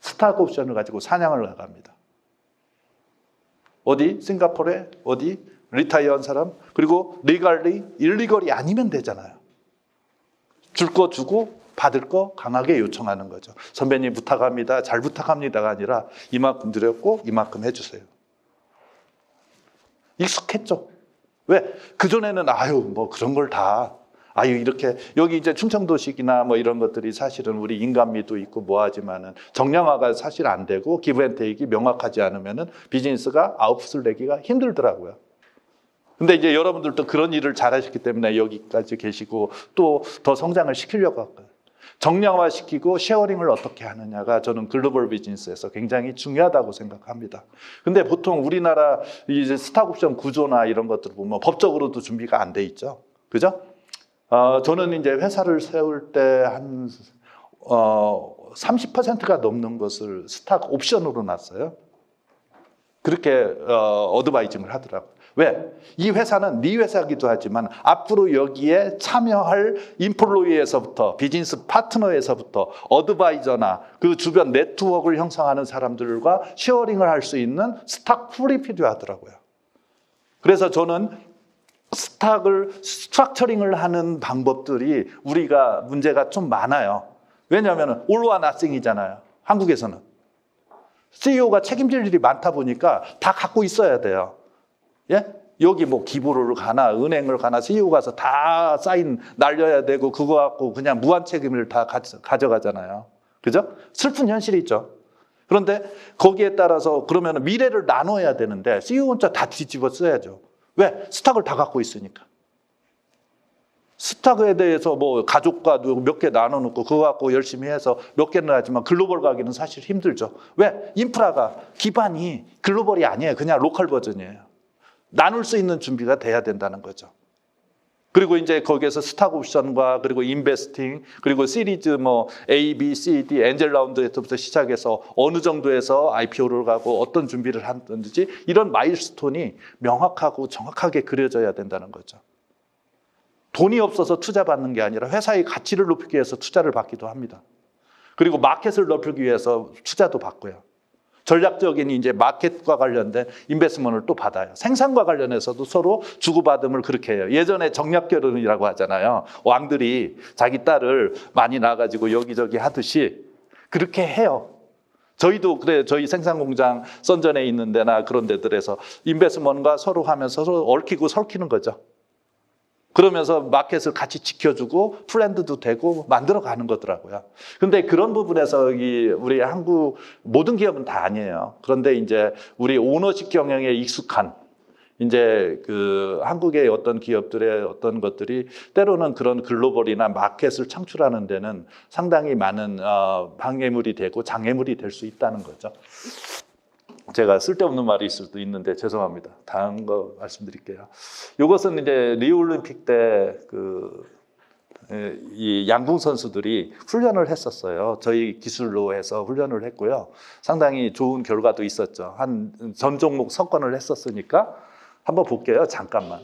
Speaker 1: 스탁 옵션을 가지고 사냥을 나갑니다. 어디? 싱가포르에 어디? 리타이어한 사람? 그리고 리갈리, 일리걸이 아니면 되잖아요. 줄 거 주고 받을 거 강하게 요청하는 거죠. 선배님 부탁합니다. 잘 부탁합니다가 아니라 이만큼 드렸고 이만큼 해주세요. 익숙했죠. 왜? 그전에는 뭐 그런 걸 다 아유 이렇게 여기 이제 충청도식이나 뭐 이런 것들이 사실은 우리 인간미도 있고 뭐하지만은 정량화가 사실 안 되고 기브앤테이크가 명확하지 않으면은 비즈니스가 아웃풋을 내기가 힘들더라고요. 근데 이제 여러분들도 그런 일을 잘하셨기 때문에 여기까지 계시고 또 더 성장을 시키려고 할 거예요. 정량화시키고 쉐어링을 어떻게 하느냐가 저는 글로벌 비즈니스에서 굉장히 중요하다고 생각합니다. 근데 보통 우리나라 이제 스탁옵션 구조나 이런 것들을 보면 법적으로도 준비가 안 돼 있죠. 그죠? 저는 이제 회사를 세울 때 한 30%가 넘는 것을 스탁 옵션으로 놨어요. 그렇게 어드바이징을 하더라고요. 왜? 이 회사는 네 회사기도 하지만 앞으로 여기에 참여할 인플로이에서부터 비즈니스 파트너에서부터 어드바이저나 그 주변 네트워크를 형성하는 사람들과 쉐어링을 할 수 있는 스탁 풀이 필요하더라고요. 그래서 저는 스탁을 스트럭처링을 하는 방법들이 우리가 문제가 좀 많아요. 왜냐하면 all or nothing이잖아요. 한국에서는 CEO가 책임질 일이 많다 보니까 다 갖고 있어야 돼요. 예? 여기 뭐 기부를 가나 은행을 가나 CEO 가서 다 사인 날려야 되고 그거 갖고 그냥 무한 책임을 다 가져가잖아요. 그죠? 슬픈 현실이죠. 그런데 거기에 따라서 그러면 미래를 나눠야 되는데 CEO 혼자 다 뒤집어 써야죠. 왜? 스탁을 다 갖고 있으니까. 스탁에 대해서 뭐 가족과 몇 개 나눠놓고 그거 갖고 열심히 해서 몇 개는 하지만 글로벌 가기는 사실 힘들죠. 왜? 인프라가 기반이 글로벌이 아니에요. 그냥 로컬 버전이에요. 나눌 수 있는 준비가 돼야 된다는 거죠. 그리고 이제 거기에서 스탁 옵션과 그리고 인베스팅 그리고 시리즈 뭐 A, B, C, D 엔젤 라운드에서부터 시작해서 어느 정도에서 IPO를 가고 어떤 준비를 하든지 이런 마일스톤이 명확하고 정확하게 그려져야 된다는 거죠. 돈이 없어서 투자 받는 게 아니라 회사의 가치를 높이기 위해서 투자를 받기도 합니다. 그리고 마켓을 넓히기 위해서 투자도 받고요. 전략적인 이제 마켓과 관련된 인베스트먼트를 또 받아요. 생산과 관련해서도 서로 주고받음을 그렇게 해요. 예전에 정략 결혼이라고 하잖아요. 왕들이 자기 딸을 많이 낳아가지고 여기저기 하듯이 그렇게 해요. 저희도 그래 저희 생산 공장 선전에 있는 데나 그런 데들에서 인베스트먼트가 서로 하면서 서로 얽히고 설키는 거죠. 그러면서 마켓을 같이 지켜주고 플랜드도 되고 만들어가는 거더라고요. 근데 그런 부분에서 우리 한국 모든 기업은 다 아니에요. 그런데 이제 우리 오너십 경영에 익숙한 이제 그 한국의 어떤 기업들의 어떤 것들이 때로는 그런 글로벌이나 마켓을 창출하는 데는 상당히 많은 방해물이 되고 장애물이 될 수 있다는 거죠. 제가 쓸데없는 말이 있을 수도 있는데 죄송합니다. 다음 거 말씀드릴게요. 이것은 이제 리우올림픽 때 이 양궁 선수들이 훈련을 했었어요. 저희 기술로 해서 훈련을 했고요. 상당히 좋은 결과도 있었죠. 한 전 종목 석권을 했었으니까 한번 볼게요. 잠깐만.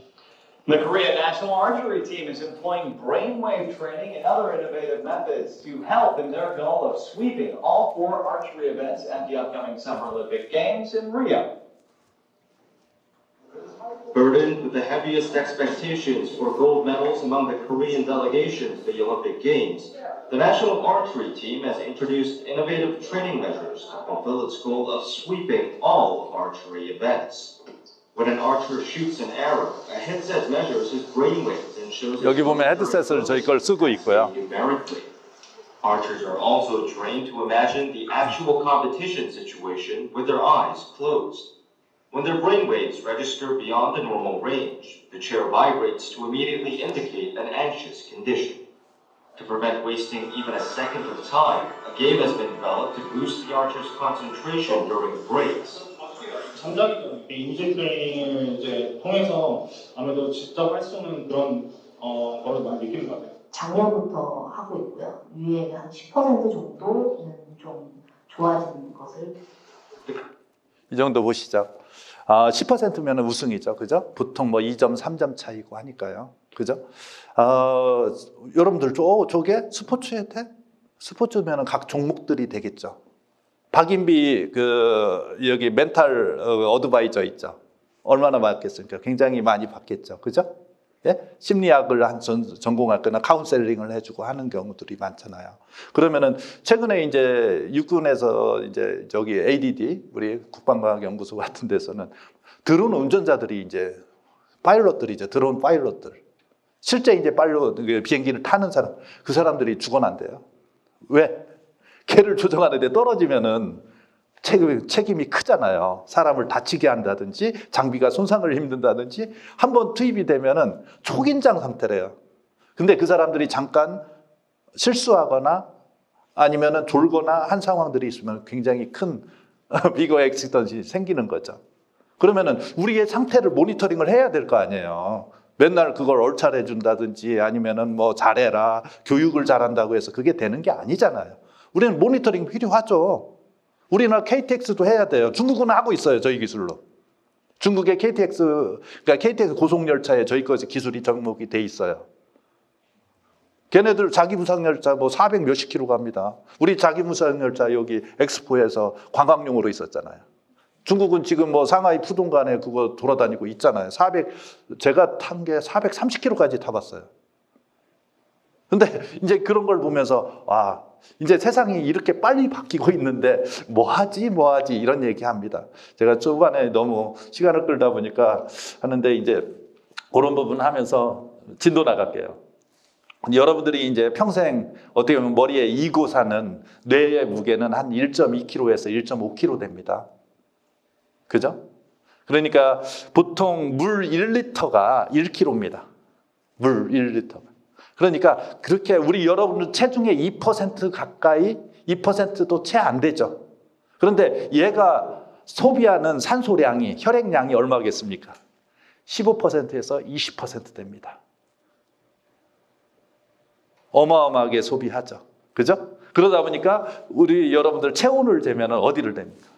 Speaker 2: The Korea national archery team is employing brainwave training and other innovative methods to help in their goal of sweeping all 4 archery events at the upcoming Summer Olympic Games in Rio.
Speaker 3: Burdened with the heaviest expectations for gold medals among the Korean delegation to the Olympic Games, the national archery team has introduced innovative training measures to fulfill its goal of sweeping all archery events. When an archer shoots an arrow, a headset measures his brainwaves and shows
Speaker 1: 여기 보면 헤드셋을 저희 걸 쓰고 있고요.
Speaker 3: numerically. Archers are also trained to imagine the actual competition situation with their eyes closed. When their brainwaves register beyond the normal range, the chair vibrates to immediately indicate an anxious condition. To prevent wasting even a second of time, a game has been developed to boost the archer's concentration during breaks.
Speaker 7: 전자기전 인지 트레이닝을 이제 통해서 아무래도 직접 할 수 있는 그런 거를 많이 느끼는 것 같아요.
Speaker 8: 작년부터 하고 있고요. 위에는 한 10% 정도는 좀 좋아진 것을.
Speaker 1: 이 정도 보시죠. 10%면 우승이죠. 그죠? 보통 뭐 2점, 3점 차이고 하니까요. 그죠? 여러분들, 저게 스포츠에 돼? 스포츠면 각 종목들이 되겠죠. 박인비 여기 멘탈 어드바이저 있죠. 얼마나 받겠습니까? 굉장히 많이 받겠죠. 그죠? 예? 심리학을 전공할 거나 카운셀링을 해주고 하는 경우들이 많잖아요. 그러면은 최근에 이제 육군에서 이제 저기 ADD 우리 국방과학연구소 같은 데서는 드론 운전자들이 이제 파일럿들이죠. 드론 파일럿들. 실제 이제 빨로 비행기를 타는 사람, 그 사람들이 죽어난대요. 왜? 걔를 조정하는데 떨어지면은 책임이 크잖아요. 사람을 다치게 한다든지 장비가 손상을 힘든다든지 한번 투입이 되면은 초긴장 상태래요. 근데 그 사람들이 잠깐 실수하거나 아니면은 졸거나 한 상황들이 있으면 굉장히 큰 비거 액시던이 생기는 거죠. 그러면은 우리의 상태를 모니터링을 해야 될 거 아니에요. 맨날 그걸 얼차려 준다든지 아니면은 뭐 잘해라, 교육을 잘한다고 해서 그게 되는 게 아니잖아요. 우리는 모니터링 필요하죠. 우리나라 KTX도 해야 돼요. 중국은 하고 있어요, 저희 기술로. 중국의 그러니까 KTX 고속열차에 저희 거 기술이 접목이 돼 있어요. 걔네들 자기 무상열차 뭐 400 몇십 킬로 갑니다. 우리 자기 무상열차 여기 엑스포에서 관광용으로 있었잖아요. 중국은 지금 뭐 상하이 푸동간에 그거 돌아다니고 있잖아요. 제가 탄 게 430km까지 타봤어요. 근데 이제 그런 걸 보면서 와, 이제 세상이 이렇게 빨리 바뀌고 있는데 뭐 하지 이런 얘기 합니다. 제가 초반에 너무 시간을 끌다 보니까 하는데 이제 그런 부분 하면서 진도 나갈게요. 여러분들이 이제 평생 어떻게 보면 머리에 이고 사는 뇌의 무게는 한 1.2kg에서 1.5kg 됩니다. 그죠? 그러니까 보통 물 1리터가 1kg입니다. 물 1리터가. 그러니까 그렇게 우리 여러분 체중의 2% 가까이, 2%도 채 안 되죠. 그런데 얘가 소비하는 산소량이, 혈액량이 얼마겠습니까? 15%에서 20% 됩니다. 어마어마하게 소비하죠. 그죠? 그러다 보니까 우리 여러분들 체온을 재면 어디를 댑니까?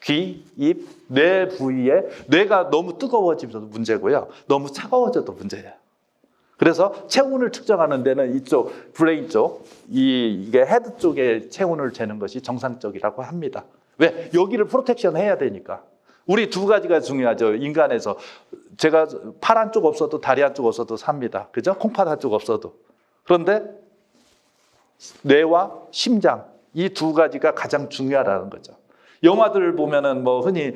Speaker 1: 귀, 입, 뇌 부위에 뇌가 너무 뜨거워지면서도 문제고요. 너무 차가워져도 문제예요. 그래서 체온을 측정하는 데는 이쪽 브레인 쪽, 이게 헤드 쪽에 체온을 재는 것이 정상적이라고 합니다. 왜? 여기를 프로텍션 해야 되니까. 우리 두 가지가 중요하죠. 인간에서. 제가 팔 한쪽 없어도 다리 한쪽 없어도 삽니다. 그죠? 콩팥 한쪽 없어도. 그런데 뇌와 심장, 이 두 가지가 가장 중요하다는 거죠. 영화들 보면은 뭐 흔히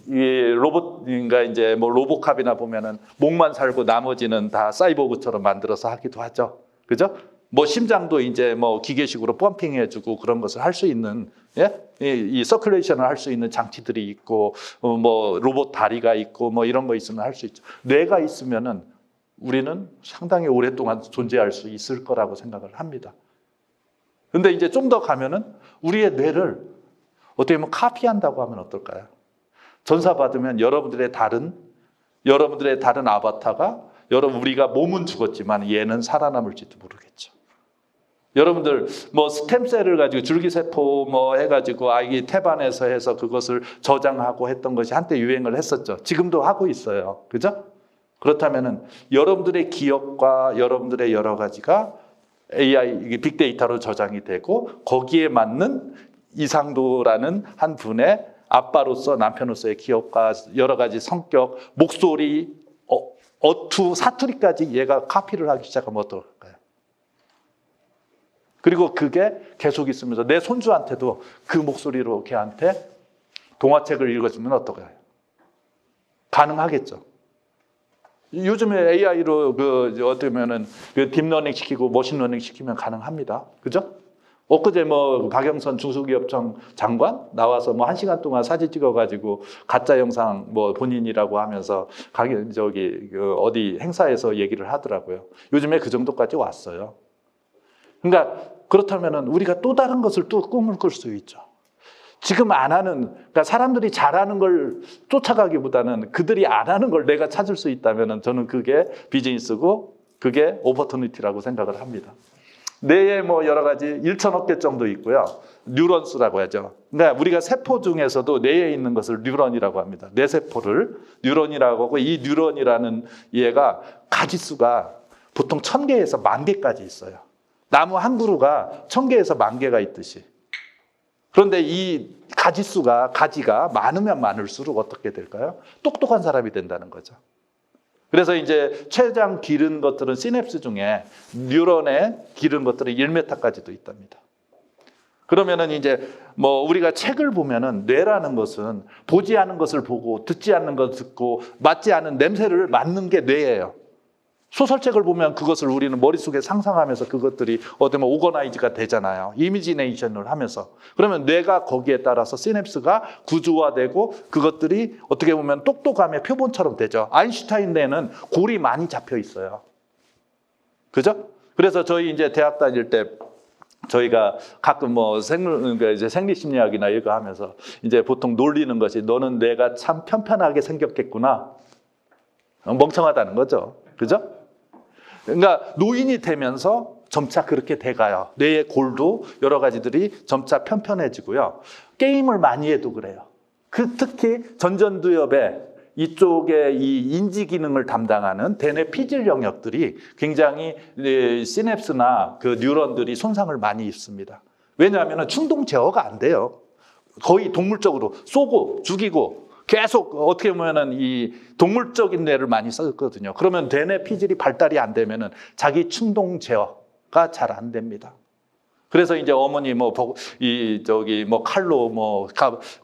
Speaker 1: 이 로봇인가 이제 뭐 로보캅이나 보면은 목만 살고 나머지는 다 사이보그처럼 만들어서 하기도 하죠. 그죠? 뭐 심장도 이제 뭐 기계식으로 펌핑해주고 그런 것을 할 수 있는, 예? 이 서큘레이션을 할 수 있는 장치들이 있고, 뭐 로봇 다리가 있고 뭐 이런 거 있으면 할 수 있죠. 뇌가 있으면은 우리는 상당히 오랫동안 존재할 수 있을 거라고 생각을 합니다. 근데 이제 좀 더 가면은 우리의 뇌를 어떻게 보면 카피한다고 하면 어떨까요? 전사 받으면 여러분들의 다른 아바타가 우리가 몸은 죽었지만 얘는 살아남을지도 모르겠죠. 여러분들 뭐 스템셀을 가지고 줄기세포 뭐 해가지고 아기 태반에서 해서 그것을 저장하고 했던 것이 한때 유행을 했었죠. 지금도 하고 있어요. 그죠? 그렇다면은 여러분들의 기억과 여러분들의 여러 가지가 AI 빅데이터로 저장이 되고 거기에 맞는 이상도라는 한 분의 아빠로서 남편으로서의 기억과 여러 가지 성격, 목소리, 어투, 사투리까지 얘가 카피를 하기 시작하면 어떨까요? 그리고 그게 계속 있으면서 내 손주한테도 그 목소리로 걔한테 동화책을 읽어주면 어떨까요? 가능하겠죠. 요즘에 AI로 어쩌면은 딥러닝 시키고 머신러닝 시키면 가능합니다. 그죠? 엊그제 뭐 박영선 중소기업청 장관 나와서 뭐 1시간 동안 사진 찍어가지고 가짜 영상 뭐 본인이라고 하면서 어디 행사에서 얘기를 하더라고요. 요즘에 그 정도까지 왔어요. 그러니까 그렇다면은 우리가 또 다른 것을 또 꿈을 꿀 수 있죠. 지금 안 하는, 그러니까 사람들이 잘하는 걸 쫓아가기보다는 그들이 안 하는 걸 내가 찾을 수 있다면은 저는 그게 비즈니스고 그게 오퍼튜니티라고 생각을 합니다. 뇌에 뭐 여러 가지 1천억 개 정도 있고요. 뉴런스라고 하죠. 그러니까 우리가 세포 중에서도 뇌에 있는 것을 뉴런이라고 합니다. 뇌세포를 뉴런이라고 하고 이 뉴런이라는 얘가 가지수가 보통 1000개에서 10,000개까지 있어요. 나무 한 그루가 1000개에서 10,000개가 있듯이. 그런데 이 가지가 많으면 많을수록 어떻게 될까요? 똑똑한 사람이 된다는 거죠. 그래서 이제 췌장 기른 것들은 시냅스 중에 뉴런에 기른 것들은 1m까지도 있답니다. 그러면은 이제 뭐 우리가 책을 보면은 뇌라는 것은 보지 않은 것을 보고 듣지 않는 것을 듣고 맡지 않은 냄새를 맡는 게 뇌예요. 소설책을 보면 그것을 우리는 머릿속에 상상하면서 그것들이 어떻게 보면 오거나이즈가 되잖아요. 이미지네이션을 하면서. 그러면 뇌가 거기에 따라서 시냅스가 구조화되고 그것들이 어떻게 보면 똑똑함의 표본처럼 되죠. 아인슈타인 뇌는 골이 많이 잡혀 있어요. 그죠? 그래서 저희 이제 대학 다닐 때 저희가 가끔 뭐 이제 생리심리학이나 이거 하면서 이제 보통 놀리는 것이 너는 뇌가 참 편편하게 생겼겠구나. 멍청하다는 거죠. 그죠? 그러니까 노인이 되면서 점차 그렇게 돼가요. 뇌의 골도 여러 가지들이 점차 편편해지고요. 게임을 많이 해도 그래요. 특히 전전두엽에 이쪽에 이 인지 기능을 담당하는 대뇌 피질 영역들이 굉장히 시냅스나 그 뉴런들이 손상을 많이 입습니다. 왜냐하면 충동 제어가 안 돼요. 거의 동물적으로 쏘고 죽이고 계속 어떻게 보면은 이 동물적인 뇌를 많이 썼거든요. 그러면 대뇌 피질이 발달이 안 되면은 자기 충동 제어가 잘 안 됩니다. 그래서 이제 어머니 뭐 칼로 뭐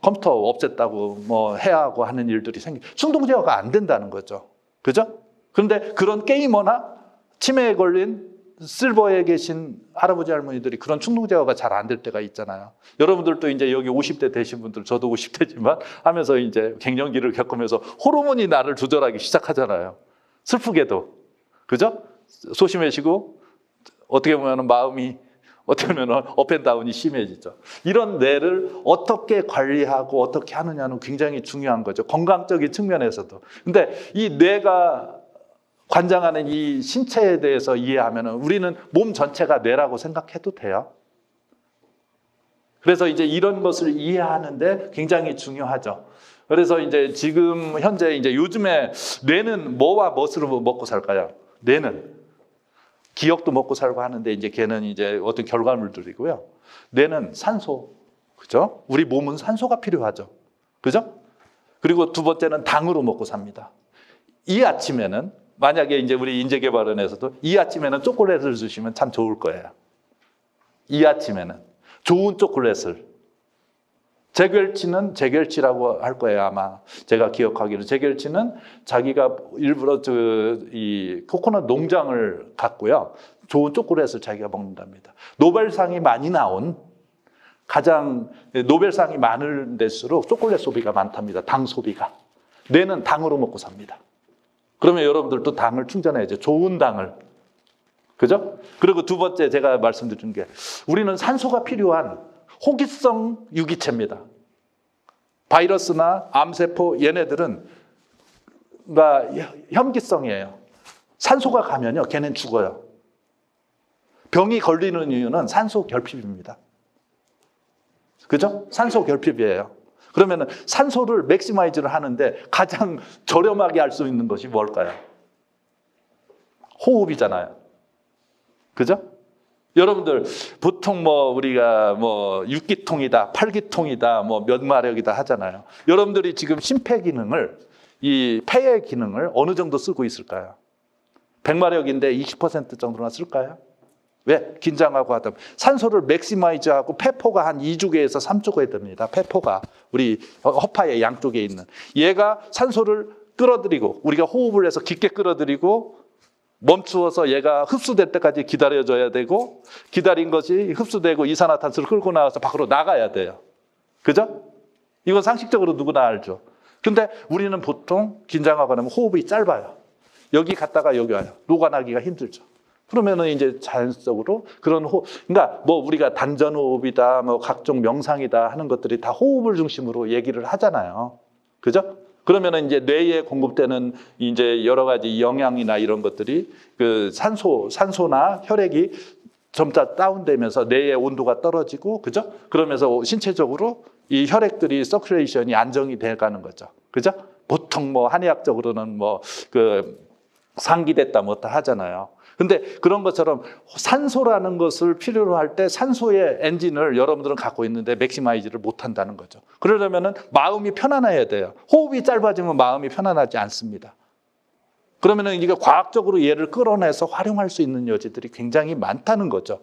Speaker 1: 컴퓨터 없앴다고 뭐 해야 하고 하는 일들이 충동 제어가 안 된다는 거죠. 그죠? 그런데 그런 게이머나 치매에 걸린 실버에 계신 할아버지 할머니들이 그런 충동 제어가 잘 안 될 때가 있잖아요. 여러분들도 이제 여기 50대 되신 분들, 저도 50대지만 하면서 이제 갱년기를 겪으면서 호르몬이 나를 조절하기 시작하잖아요. 슬프게도. 그죠? 소심해지고 어떻게 보면 마음이 어떻게 보면 업앤다운이 심해지죠. 이런 뇌를 어떻게 관리하고 어떻게 하느냐는 굉장히 중요한 거죠. 건강적인 측면에서도. 근데 이 뇌가 관장하는 이 신체에 대해서 이해하면 우리는 몸 전체가 뇌라고 생각해도 돼요. 그래서 이제 이런 것을 이해하는데 굉장히 중요하죠. 그래서 이제 지금 현재 이제 요즘에 뇌는 뭐와 무엇으로 먹고 살까요? 뇌는 기억도 먹고 살고 하는데 이제 걔는 이제 어떤 결과물들이고요. 뇌는 산소, 그죠? 우리 몸은 산소가 필요하죠. 그죠? 그리고 두 번째는 당으로 먹고 삽니다. 이 아침에는 만약에 이제 우리 인재개발원에서도 이 아침에는 초콜릿을 주시면 참 좋을 거예요. 이 아침에는 좋은 초콜릿을. 재결치는 재결치라고 할 거예요. 아마 제가 기억하기로 재결치는 자기가 일부러 이 코코넛 농장을 갖고요. 좋은 초콜릿을 자기가 먹는답니다. 노벨상이 많이 나온 가장 노벨상이 많은 데일수록 초콜릿 소비가 많답니다. 당 소비가. 뇌는 당으로 먹고 삽니다. 그러면 여러분들도 당을 충전해야죠. 좋은 당을. 그죠? 그리고 두 번째 제가 말씀드린 게 우리는 산소가 필요한 호기성 유기체입니다. 바이러스나 암세포 얘네들은 혐기성이에요. 산소가 가면요, 걔는 죽어요. 병이 걸리는 이유는 산소 결핍입니다. 그죠? 산소 결핍이에요. 그러면 산소를 맥시마이즈를 하는데 가장 저렴하게 할 수 있는 것이 뭘까요? 호흡이잖아요. 그죠? 여러분들 보통 뭐 우리가 뭐 6기통이다, 8기통이다, 뭐 몇 마력이다 하잖아요. 여러분들이 지금 심폐 기능을 이 폐의 기능을 어느 정도 쓰고 있을까요? 100마력인데 20% 정도나 쓸까요? 왜? 긴장하고 하다 보면 산소를 맥시마이즈하고 폐포가 한 2주개에서 3주개 됩니다. 폐포가 우리 허파의 양쪽에 있는 얘가 산소를 끌어들이고 우리가 호흡을 해서 깊게 끌어들이고 멈추어서 얘가 흡수될 때까지 기다려줘야 되고 기다린 것이 흡수되고 이산화탄소를 끌고 나와서 밖으로 나가야 돼요. 그죠? 이건 상식적으로 누구나 알죠. 근데 우리는 보통 긴장하거나 하면 호흡이 짧아요. 여기 갔다가 여기 와요. 녹아나기가 힘들죠. 그러면은 이제 자연적으로 그런 그러니까 뭐 우리가 단전호흡이다, 뭐 각종 명상이다 하는 것들이 다 호흡을 중심으로 얘기를 하잖아요. 그죠? 그러면은 이제 뇌에 공급되는 이제 여러 가지 영양이나 이런 것들이 그 산소나 혈액이 점차 다운되면서 뇌의 온도가 떨어지고, 그죠? 그러면서 신체적으로 이 혈액들이 서큘레이션이 안정이 돼 가는 거죠. 그죠? 보통 뭐 한의학적으로는 뭐 그 상기됐다 뭐다 하잖아요. 근데 그런 것처럼 산소라는 것을 필요로 할 때 산소의 엔진을 여러분들은 갖고 있는데 맥시마이즈를 못 한다는 거죠. 그러려면은 마음이 편안해야 돼요. 호흡이 짧아지면 마음이 편안하지 않습니다. 그러면은 이게 과학적으로 얘를 끌어내서 활용할 수 있는 여지들이 굉장히 많다는 거죠.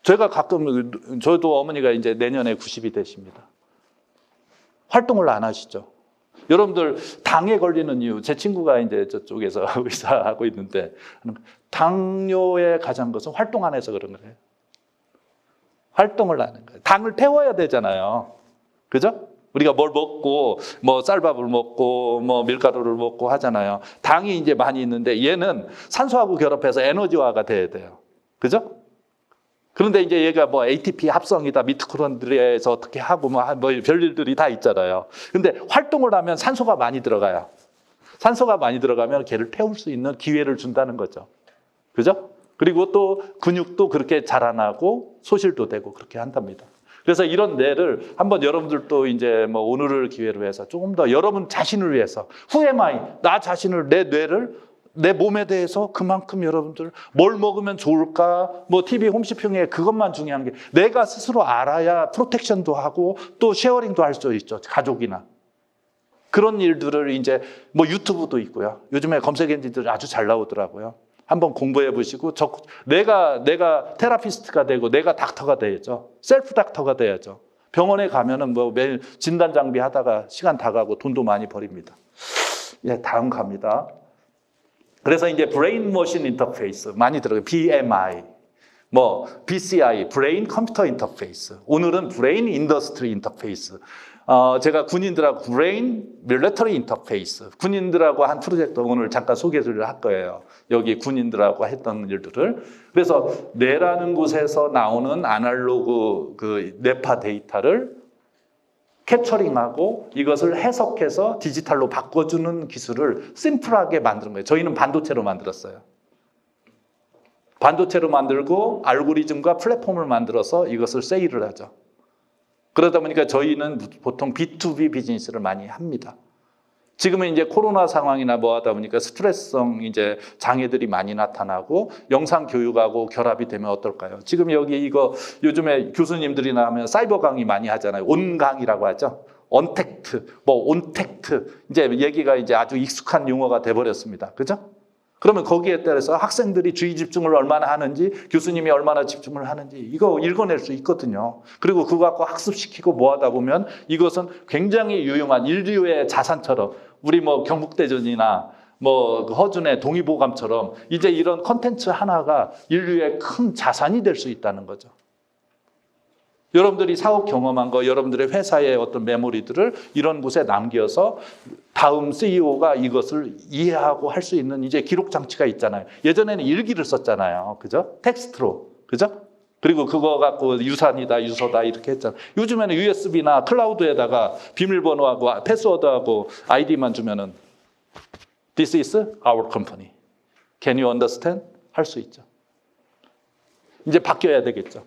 Speaker 1: 제가 가끔, 저도 어머니가 이제 내년에 90이 되십니다. 활동을 안 하시죠. 여러분들 당에 걸리는 이유, 제 친구가 이제 저쪽에서 의사하고 있는데 당뇨에 가장 것은 활동 안 해서 그런 거예요. 활동을 안 하는 거예요. 당을 태워야 되잖아요. 그죠? 우리가 뭘 먹고 뭐 쌀밥을 먹고 뭐 밀가루를 먹고 하잖아요. 당이 이제 많이 있는데 얘는 산소하고 결합해서 에너지화가 돼야 돼요. 그죠? 그런데 이제 얘가 뭐 ATP 합성이다, 미토콘드리아에서 어떻게 하고 뭐 별일들이 다 있잖아요. 근데 활동을 하면 산소가 많이 들어가요. 산소가 많이 들어가면 걔를 태울 수 있는 기회를 준다는 거죠. 그죠? 그리고 또 근육도 그렇게 자라나고 소실도 되고 그렇게 한답니다. 그래서 이런 뇌를 한번 여러분들도 이제 뭐 오늘을 기회로 해서 조금 더 여러분 자신을 위해서 Who am I? 나 자신을, 내 뇌를, 내 몸에 대해서 그만큼 여러분들 뭘 먹으면 좋을까? 뭐 TV 홈쇼핑에 그것만 중요한 게 내가 스스로 알아야 프로텍션도 하고 또 쉐어링도 할 수 있죠. 가족이나. 그런 일들을 이제 뭐 유튜브도 있고요. 요즘에 검색 엔진들 아주 잘 나오더라고요. 한번 공부해 보시고 내가 테라피스트가 되고 내가 닥터가 돼야죠. 셀프 닥터가 돼야죠. 병원에 가면은 뭐 매일 진단 장비 하다가 시간 다 가고 돈도 많이 버립니다. 예, 다음 갑니다. 그래서 이제 브레인 머신 인터페이스 많이 들어요. BMI, 뭐 BCI, 브레인 컴퓨터 인터페이스. 오늘은 브레인 인더스트리 인터페이스. 제가 군인들하고 브레인 밀리터리 인터페이스, 군인들하고 한 프로젝트 오늘 잠깐 소개를 할 거예요. 여기 군인들하고 했던 일들을. 그래서 뇌라는 곳에서 나오는 아날로그 그 뇌파 데이터를 캡처링하고 이것을 해석해서 디지털로 바꿔주는 기술을 심플하게 만드는 거예요. 저희는 반도체로 만들었어요. 반도체로 만들고 알고리즘과 플랫폼을 만들어서 이것을 세일을 하죠. 그러다 보니까 저희는 보통 B2B 비즈니스를 많이 합니다. 지금은 이제 코로나 상황이나 뭐 하다 보니까 스트레스성 이제 장애들이 많이 나타나고 영상 교육하고 결합이 되면 어떨까요? 지금 여기 이거 요즘에 교수님들이 나오면 사이버 강의 많이 하잖아요. 온 강의라고 하죠. 언택트, 뭐 온택트 이제 얘기가 이제 아주 익숙한 용어가 돼버렸습니다. 그죠? 그러면 거기에 따라서 학생들이 주의 집중을 얼마나 하는지 교수님이 얼마나 집중을 하는지 이거 읽어낼 수 있거든요. 그리고 그거 갖고 학습시키고 뭐 하다 보면 이것은 굉장히 유용한 인류의 자산처럼 우리 뭐 경북대전이나 뭐 허준의 동의보감처럼 이제 이런 컨텐츠 하나가 인류의 큰 자산이 될 수 있다는 거죠. 여러분들이 사업 경험한 거, 여러분들의 회사의 어떤 메모리들을 이런 곳에 남겨서 다음 CEO가 이것을 이해하고 할 수 있는 이제 기록 장치가 있잖아요. 예전에는 일기를 썼잖아요. 그죠? 텍스트로. 그죠? 그리고 그거 갖고 유산이다, 유서다 이렇게 했잖아요. 요즘에는 USB나 클라우드에다가 비밀번호하고 패스워드하고 아이디만 주면은 This is our company. Can you understand? 할 수 있죠. 이제 바뀌어야 되겠죠.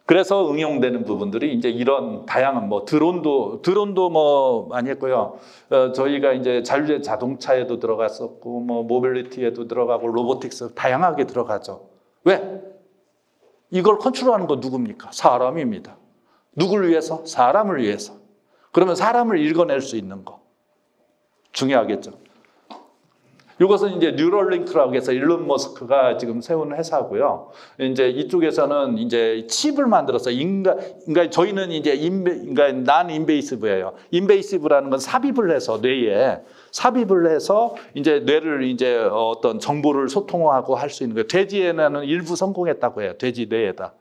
Speaker 1: 그래서 응용되는 부분들이 이제 이런 다양한 뭐 드론도 뭐 많이 했고요. 저희가 이제 자율주행 자동차에도 들어갔었고 뭐 모빌리티에도 들어가고 로보틱스 다양하게 들어가죠. 왜? 이걸 컨트롤하는 건 누굽니까? 사람입니다. 누구를 위해서? 사람을 위해서. 그러면 사람을 읽어낼 수 있는 거 중요하겠죠. 이것은 이제 뉴럴링크라고 해서 일론 머스크가 지금 세운 회사고요. 이제 이쪽에서는 이제 칩을 만들어서 그러니까 저희는 이제 난 인베이시브예요. 인베이시브라는 건 삽입을 해서 뇌에 삽입을 해서 이제 뇌를 이제 어떤 정보를 소통하고 할 수 있는 거예요. 돼지에는 일부 성공했다고 해요. 돼지 뇌에다.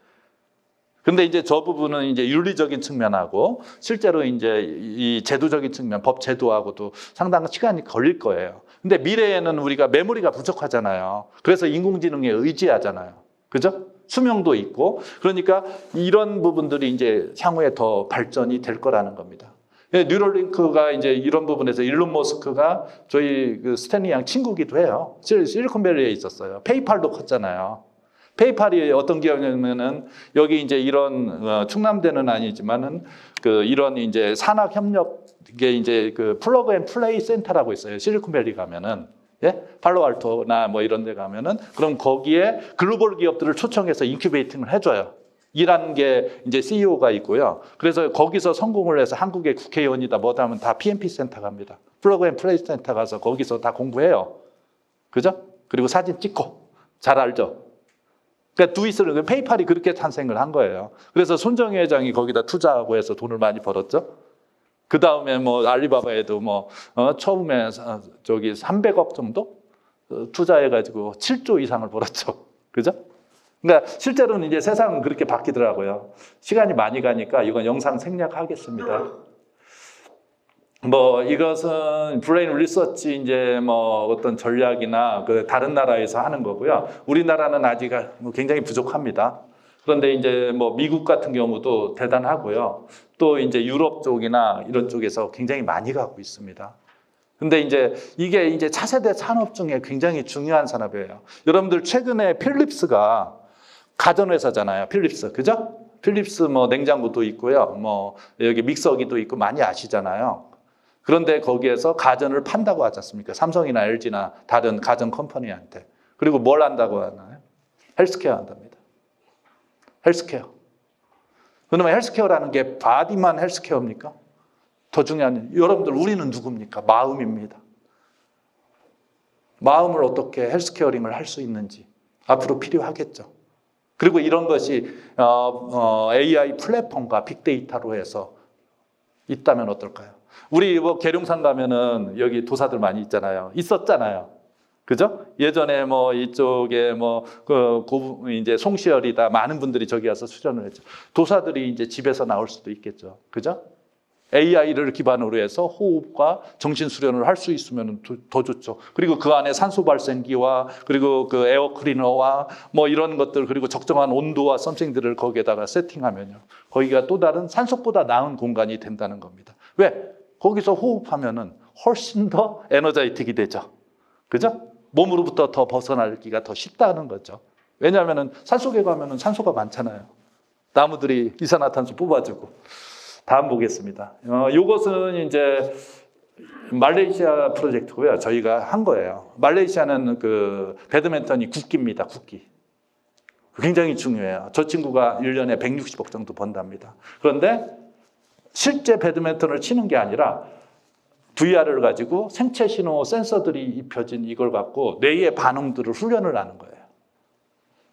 Speaker 1: 근데 이제 저 부분은 이제 윤리적인 측면하고 실제로 이제 이 제도적인 측면, 법 제도하고도 상당한 시간이 걸릴 거예요. 근데 미래에는 우리가 메모리가 부족하잖아요. 그래서 인공지능에 의지하잖아요. 그죠? 수명도 있고. 그러니까 이런 부분들이 이제 향후에 더 발전이 될 거라는 겁니다. 뉴럴링크가 이제 이런 부분에서 일론 머스크가 저희 그 스탠리 양 친구기도 해요. 실리콘밸리에 있었어요. 페이팔도 컸잖아요. 페이팔이 어떤 기업이냐면은 여기 이제 이런 충남대는 아니지만은 그 이런 이제 산학 협력 이게 이제 그 플러그 앤 플레이 센터라고 있어요. 실리콘밸리 가면은 예? 팔로알토나 뭐 이런 데 가면은 그럼 거기에 글로벌 기업들을 초청해서 인큐베이팅을 해줘요. 이라는 게 이제 CEO가 있고요. 그래서 거기서 성공을 해서 한국의 국회의원이다 뭐다 하면 다 PMP 센터 갑니다. 플러그 앤 플레이 센터 가서 거기서 다 공부해요. 그죠? 그리고 사진 찍고 잘 알죠? 그러니까 두이스를 페이팔이 그렇게 탄생을 한 거예요. 그래서 손정희 회장이 거기다 투자하고 해서 돈을 많이 벌었죠. 그 다음에 뭐 알리바바에도 뭐 처음에 저기 300억 정도 투자해가지고 7조 이상을 벌었죠. 그죠? 그러니까 실제로는 이제 세상은 그렇게 바뀌더라고요. 시간이 많이 가니까 이건 영상 생략하겠습니다. 뭐 이것은 브레인 리서치 이제 뭐 어떤 전략이나 그 다른 나라에서 하는 거고요. 우리나라는 아직 굉장히 부족합니다. 그런데 이제 뭐 미국 같은 경우도 대단하고요. 또 이제 유럽 쪽이나 이런 쪽에서 굉장히 많이 가고 있습니다. 근데 이제 이게 이제 차세대 산업 중에 굉장히 중요한 산업이에요. 여러분들 최근에 필립스가 가전회사잖아요. 필립스. 그죠? 필립스 뭐 냉장고도 있고요. 뭐 여기 믹서기도 있고 많이 아시잖아요. 그런데 거기에서 가전을 판다고 하지 않습니까? 삼성이나 LG나 다른 가전 컴퍼니한테. 그리고 뭘 한다고 하나요? 헬스케어 한답니다. 헬스케어. 그러면 헬스케어라는 게 바디만 헬스케어입니까? 더 중요한, 여러분들 우리는 누굽니까? 마음입니다. 마음을 어떻게 헬스케어링을 할 수 있는지 앞으로 필요하겠죠. 그리고 이런 것이 AI 플랫폼과 빅데이터로 해서 있다면 어떨까요? 우리 뭐 계룡산 가면은 여기 도사들 많이 있잖아요. 있었잖아요. 그죠? 예전에 뭐 이쪽에 뭐 이제 송시열이다 많은 분들이 저기 와서 수련을 했죠. 도사들이 이제 집에서 나올 수도 있겠죠. 그죠? AI를 기반으로 해서 호흡과 정신 수련을 할 수 있으면 더 좋죠. 그리고 그 안에 산소 발생기와 그리고 그 에어 클리너와 뭐 이런 것들 그리고 적정한 온도와 썸씽들을 거기에다가 세팅하면요. 거기가 또 다른 산속보다 나은 공간이 된다는 겁니다. 왜? 거기서 호흡하면은 훨씬 더 에너자이틱이 되죠. 그죠? 몸으로부터 더 벗어나기가 더 쉽다는 거죠. 왜냐하면은 산속에 가면은 산소가 많잖아요. 나무들이 이산화탄소 뽑아주고. 다음 보겠습니다. 이것은 이제 말레이시아 프로젝트고요. 저희가 한 거예요. 말레이시아는 그 배드민턴이 국기입니다. 국기. 굉장히 중요해요. 저 친구가 1년에 160억 정도 번답니다. 그런데 실제 배드민턴을 치는 게 아니라 VR을 가지고 생체 신호 센서들이 입혀진 이걸 갖고 뇌의 반응들을 훈련을 하는 거예요.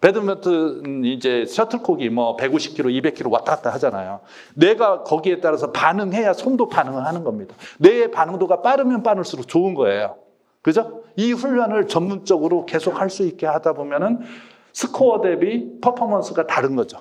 Speaker 1: 배드민턴 이제 셔틀콕이 뭐 150km, 200km 왔다 갔다 하잖아요. 뇌가 거기에 따라서 반응해야 손도 반응을 하는 겁니다. 뇌의 반응도가 빠르면 빠를수록 좋은 거예요. 그죠? 이 훈련을 전문적으로 계속 할 수 있게 하다 보면은 스코어 대비 퍼포먼스가 다른 거죠.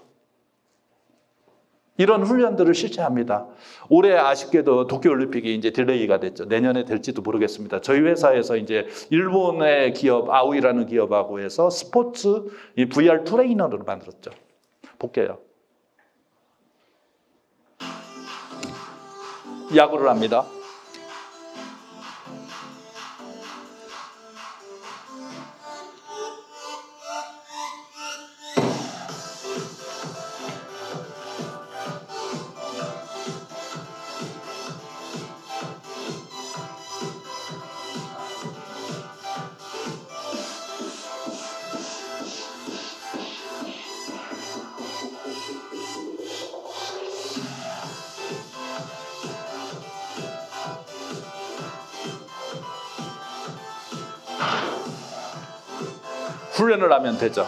Speaker 1: 이런 훈련들을 실시합니다. 올해 아쉽게도 도쿄올림픽이 이제 딜레이가 됐죠. 내년에 될지도 모르겠습니다. 저희 회사에서 이제 일본의 기업 아오이라는 기업하고 해서 스포츠 이 VR 트레이너를 만들었죠. 볼게요. 야구를 합니다. 훈련을 하면 되죠.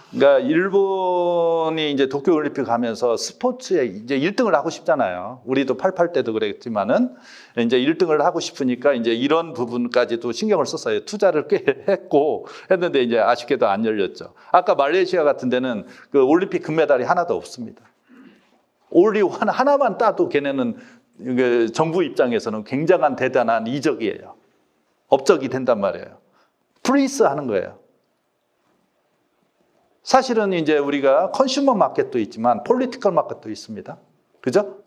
Speaker 1: 그러니까 일본이 이제 도쿄올림픽 하면서 스포츠에 이제 1등을 하고 싶잖아요. 우리도 88 때도 그랬지만은 이제 1등을 하고 싶으니까 이제 이런 부분까지도 신경을 썼어요. 투자를 꽤 했고 했는데 이제 아쉽게도 안 열렸죠. 아까 말레이시아 같은 데는 그 올림픽 금메달이 하나도 없습니다. 올리 하나만 따도 걔네는 정부 입장에서는 굉장한 대단한 이적이에요. 업적이 된단 말이에요. 프리스 하는 거예요. 사실은 이제 우리가 컨슈머 마켓도 있지만 폴리티컬 마켓도 있습니다. 그죠?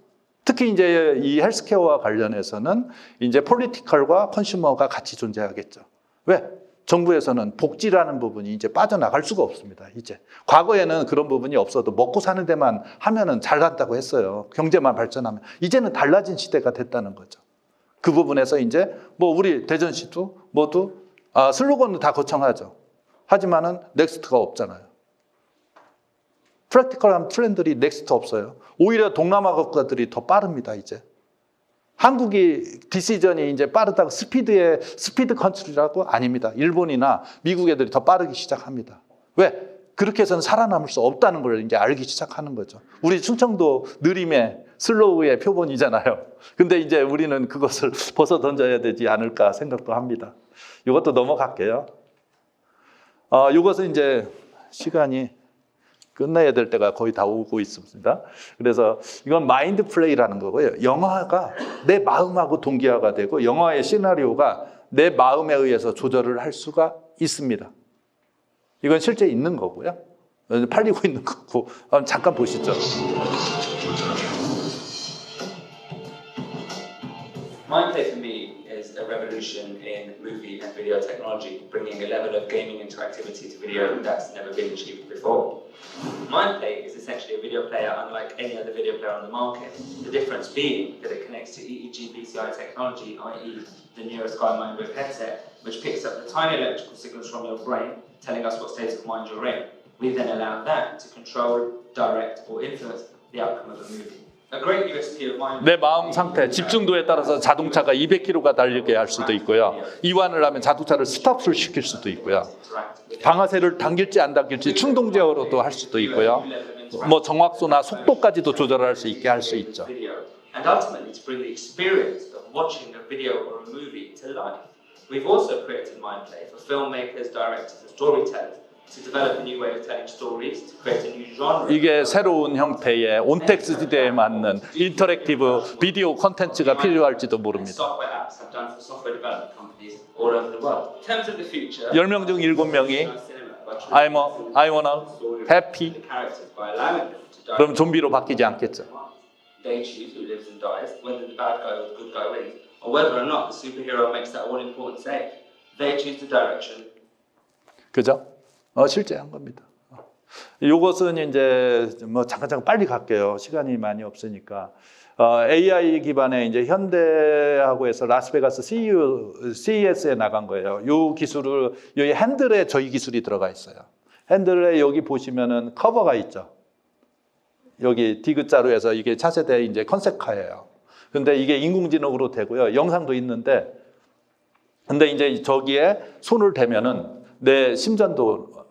Speaker 1: 특히 이제 이 헬스케어와 관련해서는 이제 폴리티컬과 컨슈머가 같이 존재하겠죠. 왜? 정부에서는 복지라는 부분이 이제 빠져나갈 수가 없습니다. 이제 과거에는 그런 부분이 없어도 먹고 사는 데만 하면은 잘 난다고 했어요. 경제만 발전하면. 이제는 달라진 시대가 됐다는 거죠. 그 부분에서 이제 뭐 우리 대전시도 모두 슬로건은 다 거창하죠. 하지만은 넥스트가 없잖아요. 프랙티컬한 트렌드들이 넥스트 없어요. 오히려 동남아 국가들이 더 빠릅니다. 이제 한국이 디시전이 이제 빠르다고 스피드 컨트리라고 아닙니다. 일본이나 미국 애들이 더 빠르기 시작합니다. 왜? 그렇게 해서는 살아남을 수 없다는 걸 이제 알기 시작하는 거죠. 우리 충청도 느림의 슬로우의 표본이잖아요. 근데 이제 우리는 그것을 벗어 던져야 되지 않을까 생각도 합니다. 이것도 넘어갈게요. 이것은 이제 시간이 끝내야 될 때가 거의 다 오고 있습니다. 그래서 이건 마인드 플레이라는 거고요. 영화가 내 마음하고 동기화가 되고 영화의 시나리오가 내 마음에 의해서 조절을 할 수가 있습니다. 이건 실제 있는 거고요. 팔리고 있는 거고. 잠깐 보시죠.
Speaker 9: Mindplay for me is a revolution in movie and video technology, bringing a level of gaming interactivity to video that's never been achieved before. Mindplay is essentially a video player unlike any other video player on the market, the difference being that it connects to EEG BCI technology, i.e. the NeuroSky Mindwave headset, which picks up the tiny electrical signals from your brain, telling us what state of mind you're in. We then allow that to control, direct, or influence the outcome of a movie. A great USP of Mindplay.
Speaker 1: 내 마음 상태, 집중도에 따라서 자동차가 200km가 달리게 할 수도 있고요. 이완을 하면 자동차를 스탑을 시킬 수도 있고요. 방아쇠를 당길지 안 당길지 충동 제어로도 할 수도 있고요. 뭐 정확도나 속도까지도 조절할 수 있게 할 수 있죠.
Speaker 9: And ultimately to bring the experience of watching a video or a movie to life. We've also created Mindplay for filmmakers, directors, and storytellers to develop a new way of telling stories, to create a new genre.
Speaker 1: 이게 새로운 형태의 온텍스트 시대에 맞는 인터랙티브 비디오 콘텐츠가 필요할지도 모릅니다.
Speaker 9: Software apps have done for software development companies all over the world. In terms of the future,
Speaker 1: 10명 중 7명이 I wanna happy. 그럼 좀비로 바뀌지 않겠죠.
Speaker 9: They choose who lives and dies, whether the bad guy or the good guy wins, or whether or not the superhero makes that all-important save. They choose the direction.
Speaker 1: 그죠? 실제 한 겁니다. 이것은 이제 뭐 잠깐 빨리 갈게요. 시간이 많이 없으니까. AI 기반의 이제 현대하고 해서 라스베가스 CES에 나간 거예요. 이 기술을 여기 핸들에 저희 기술이 들어가 있어요. 핸들에 여기 보시면은 커버가 있죠. 여기 디귿자로 해서 이게 차세대 이제 컨셉카예요. 근데 이게 인공지능으로 되고요. 영상도 있는데, 근데 이제 저기에 손을 대면은 내 심전도와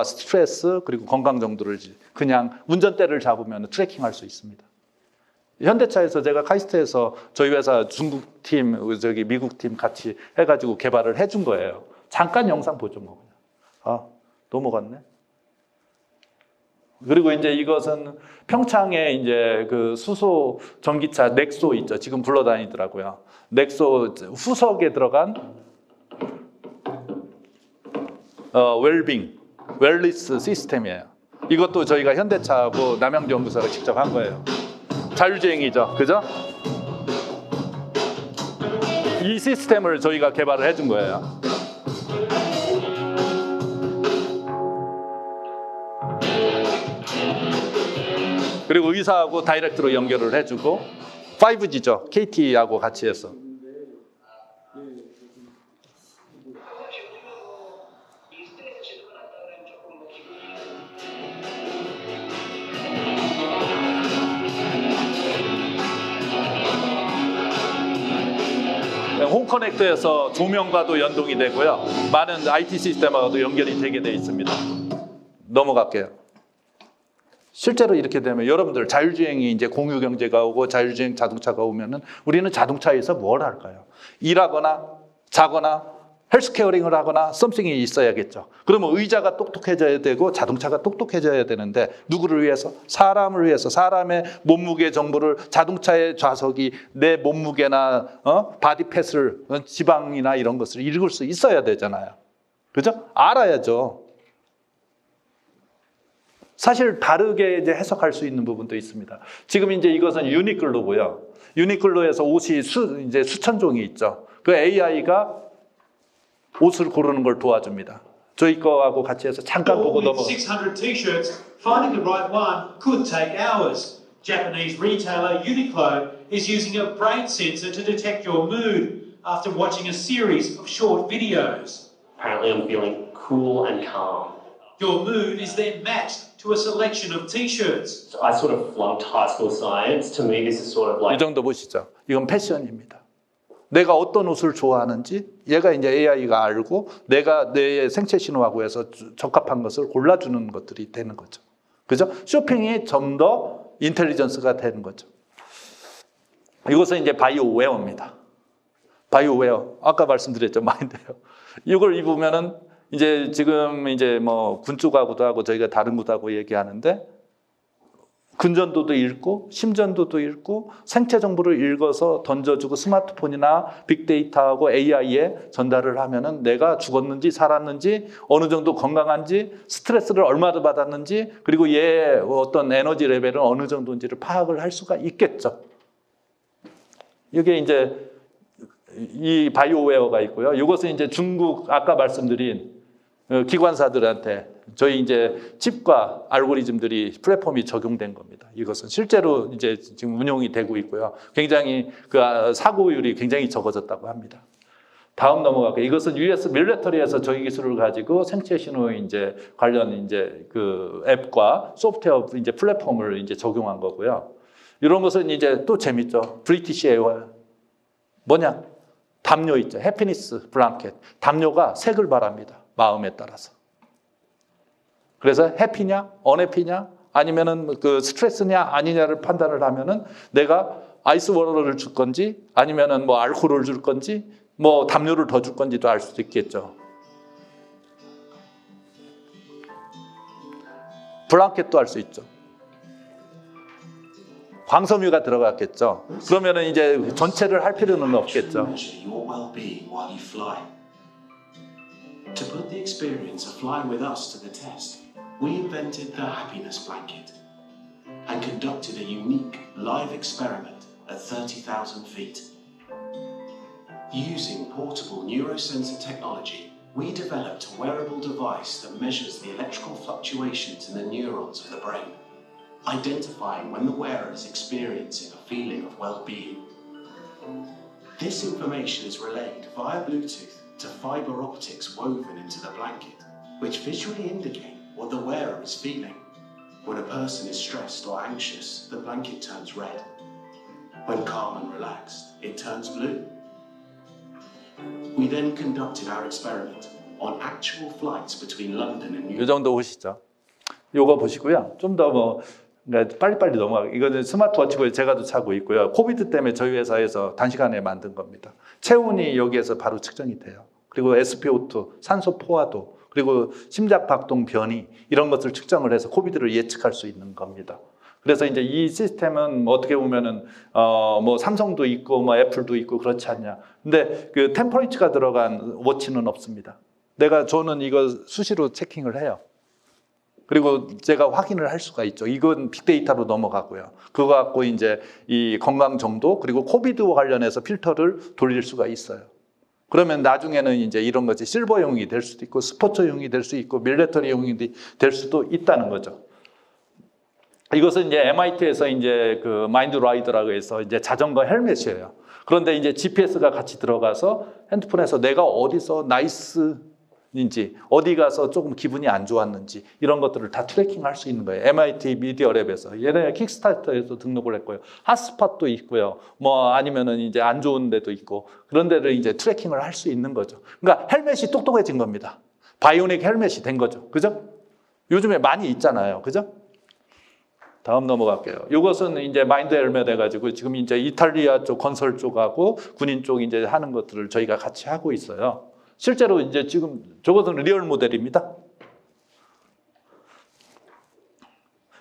Speaker 1: 스트레스 그리고 건강 정도를 그냥 운전대를 잡으면 트래킹할 수 있습니다. 현대차에서 제가 카이스트에서 저희 회사 중국 팀, 미국 팀 같이 해가지고 개발을 해준 거예요. 잠깐 영상 보죠, 뭐 그냥. 넘어갔네. 그리고 이제 이것은 평창에 이제 그 수소 전기차 넥소 있죠. 지금 굴러다니더라고요. 넥소 후석에 들어간 웰리스 시스템이에요. 이것도 저희가 현대차하고 남양주연구소가 직접 한 거예요. 자율주행이죠, 그죠? 이 시스템을 저희가 개발을 해준 거예요. 그리고 의사하고 다이렉트로 연결을 해주고 5G죠, KT하고 같이 해서. 홈커넥트에서 조명과도 연동이 되고요. 많은 IT 시스템하고도 연결이 되게 되어 있습니다. 넘어갈게요. 실제로 이렇게 되면 여러분들 자율주행이 이제 공유경제가 오고 자율주행 자동차가 오면은 우리는 자동차에서 뭘 할까요? 일하거나 자거나 헬스케어링을 하거나 썸씽이 있어야겠죠. 그러면 의자가 똑똑해져야 되고 자동차가 똑똑해져야 되는데 누구를 위해서? 사람을 위해서. 사람의 몸무게 정보를 자동차의 좌석이 내 몸무게나 바디 팻을 지방이나 이런 것을 읽을 수 있어야 되잖아요. 그죠? 알아야죠. 사실 다르게 이제 해석할 수 있는 부분도 있습니다. 지금 이제 이것은 유니클로고요. 유니클로에서 옷이 이제 수천 종이 있죠. 그 AI가 옷을 고르는 걸 도와줍니다. 저희 거하고 같이 해서 잠깐 보고 넘어가.
Speaker 10: 600 t-shirts, finding the right one could take hours. Japanese retailer Uniqlo is using a brain sensor to detect your mood after watching a series of short videos.
Speaker 11: Apparently I'm feeling cool and calm.
Speaker 10: Your mood is then matched to a selection of t-shirts.
Speaker 11: So I sort of flunked high school science. To me, this is sort of
Speaker 1: 이
Speaker 11: like
Speaker 1: 정도 보시죠. 이건 패션입니다. 내가 어떤 옷을 좋아하는지 얘가 이제 AI가 알고 내가 내 생체 신호하고 해서 적합한 것을 골라주는 것들이 되는 거죠. 그죠? 쇼핑이 좀 더 인텔리전스가 되는 거죠. 이것은 이제 바이오웨어입니다. 바이오웨어. 아까 말씀드렸죠. 마인드웨어. 이걸 입으면은 이제 지금 이제 뭐 군축하고도 하고 저희가 다른 것하고 얘기하는데 근전도도 읽고 심전도도 읽고 생체 정보를 읽어서 던져주고 스마트폰이나 빅데이터하고 AI에 전달을 하면은 내가 죽었는지 살았는지 어느 정도 건강한지 스트레스를 얼마나 받았는지 그리고 얘의 어떤 에너지 레벨은 어느 정도인지를 파악을 할 수가 있겠죠. 이게 이제 이 바이오웨어가 있고요. 이것은 이제 중국 아까 말씀드린 기관사들한테 저희 이제 칩과 알고리즘들이 플랫폼이 적용된 겁니다. 이것은 실제로 이제 지금 운용이 되고 있고요. 굉장히 그 사고율이 굉장히 적어졌다고 합니다. 다음 넘어갈게요. 이것은 US 밀리터리에서 저희 기술을 가지고 생체 신호 이제 관련 이제 그 앱과 소프트웨어 이제 플랫폼을 이제 적용한 거고요. 이런 것은 이제 또 재밌죠. 브리티시 에어웨어 뭐냐? 담요 있죠. 해피니스 블랑켓. 담요가 색을 바랍니다. 마음에 따라서. 그래서 해피냐, 언해피냐, 아니면은 그 스트레스냐 아니냐를 판단을 하면은 내가 아이스 워터를 줄 건지, 아니면은 뭐 알코올을 줄 건지, 뭐 담요를 더 줄 건지도 알 수도 있겠죠. 블랑켓도 할 수 있죠. 광섬유가 들어갔겠죠. 그러면은 이제 전체를 할 필요는 없겠죠.
Speaker 12: To put the experience of flying with us to the test, we invented the happiness blanket and conducted a unique live experiment at 30,000 feet. Using portable neurosensor technology, we developed a wearable device that measures the electrical fluctuations in the neurons of the brain, identifying when the wearer is experiencing a feeling of well-being. This information is relayed via Bluetooth to fiber optics woven into the blanket, which visually indicate what the wearer is feeling. When a person is stressed or anxious, the blanket turns red. When calm and relaxed, it turns blue. We then conducted our experiment on actual flights between London and New York.
Speaker 1: 이 정도 보시죠. 요거 보시고요. 좀 더 뭐 빨리빨리 넘어가요. 이거는 스마트워치고 제가도 차고 있고요. 코비드 때문에 저희 회사에서 단시간에 만든 겁니다. 체온이 여기에서 바로 측정이 돼요. 그리고 SpO2, 산소 포화도, 그리고 심장 박동 변이 이런 것을 측정을 해서 코비드를 예측할 수 있는 겁니다. 그래서 이제 이 시스템은 어떻게 보면은 뭐 삼성도 있고 뭐 애플도 있고 그렇지 않냐. 근데 그 템퍼리처가 들어간 워치는 없습니다. 저는 이거 수시로 체킹을 해요. 그리고 제가 확인을 할 수가 있죠. 이건 빅데이터로 넘어가고요. 그거 갖고 이제 이 건강 정도 그리고 코비드와 관련해서 필터를 돌릴 수가 있어요. 그러면 나중에는 이제 이런 것이 실버용이 될 수도 있고 스포츠용이 될 수 있고 밀리터리용이 될 수도 있다는 거죠. 이것은 이제 MIT에서 이제 그 마인드 라이더라고 해서 이제 자전거 헬멧이에요. 그런데 이제 GPS가 같이 들어가서 핸드폰에서 내가 어디서 나이스인지 어디 가서 조금 기분이 안 좋았는지 이런 것들을 다 트래킹할 수 있는 거예요. MIT 미디어 랩에서 얘네 킥스타터에서 등록을 했고요. 핫스팟도 있고요. 뭐 아니면은 이제 안 좋은 데도 있고 그런 데를 이제 트래킹을 할 수 있는 거죠. 그러니까 헬멧이 똑똑해진 겁니다. 바이오닉 헬멧이 된 거죠. 그죠? 요즘에 많이 있잖아요. 그죠? 다음 넘어갈게요. 이것은 이제 마인드 헬멧 해가지고 지금 이제 이탈리아 쪽 건설 쪽하고 군인 쪽 이제 하는 것들을 저희가 같이 하고 있어요. 실제로 이제 지금 저것은 리얼 모델입니다.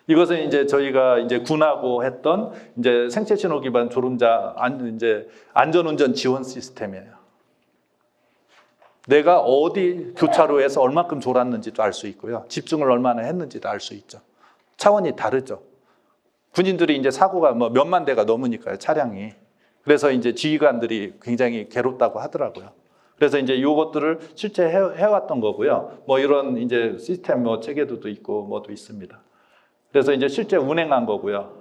Speaker 1: 이것은 이제 저희가 이제 군하고 했던 이제 생체 신호 기반 졸음자 이제 안전운전 지원 시스템이에요. 내가 어디 교차로에서 얼마큼 졸았는지도 알 수 있고요. 집중을 얼마나 했는지도 알 수 있죠. 차원이 다르죠. 군인들이 이제 사고가 뭐 몇만 대가 넘으니까요, 차량이. 그래서 이제 지휘관들이 굉장히 괴롭다고 하더라고요. 그래서 이제 요것들을 실제 해왔던 거고요. 뭐 이런 이제 시스템 뭐 체계도 있고 뭐도 있습니다. 그래서 이제 실제 운행한 거고요.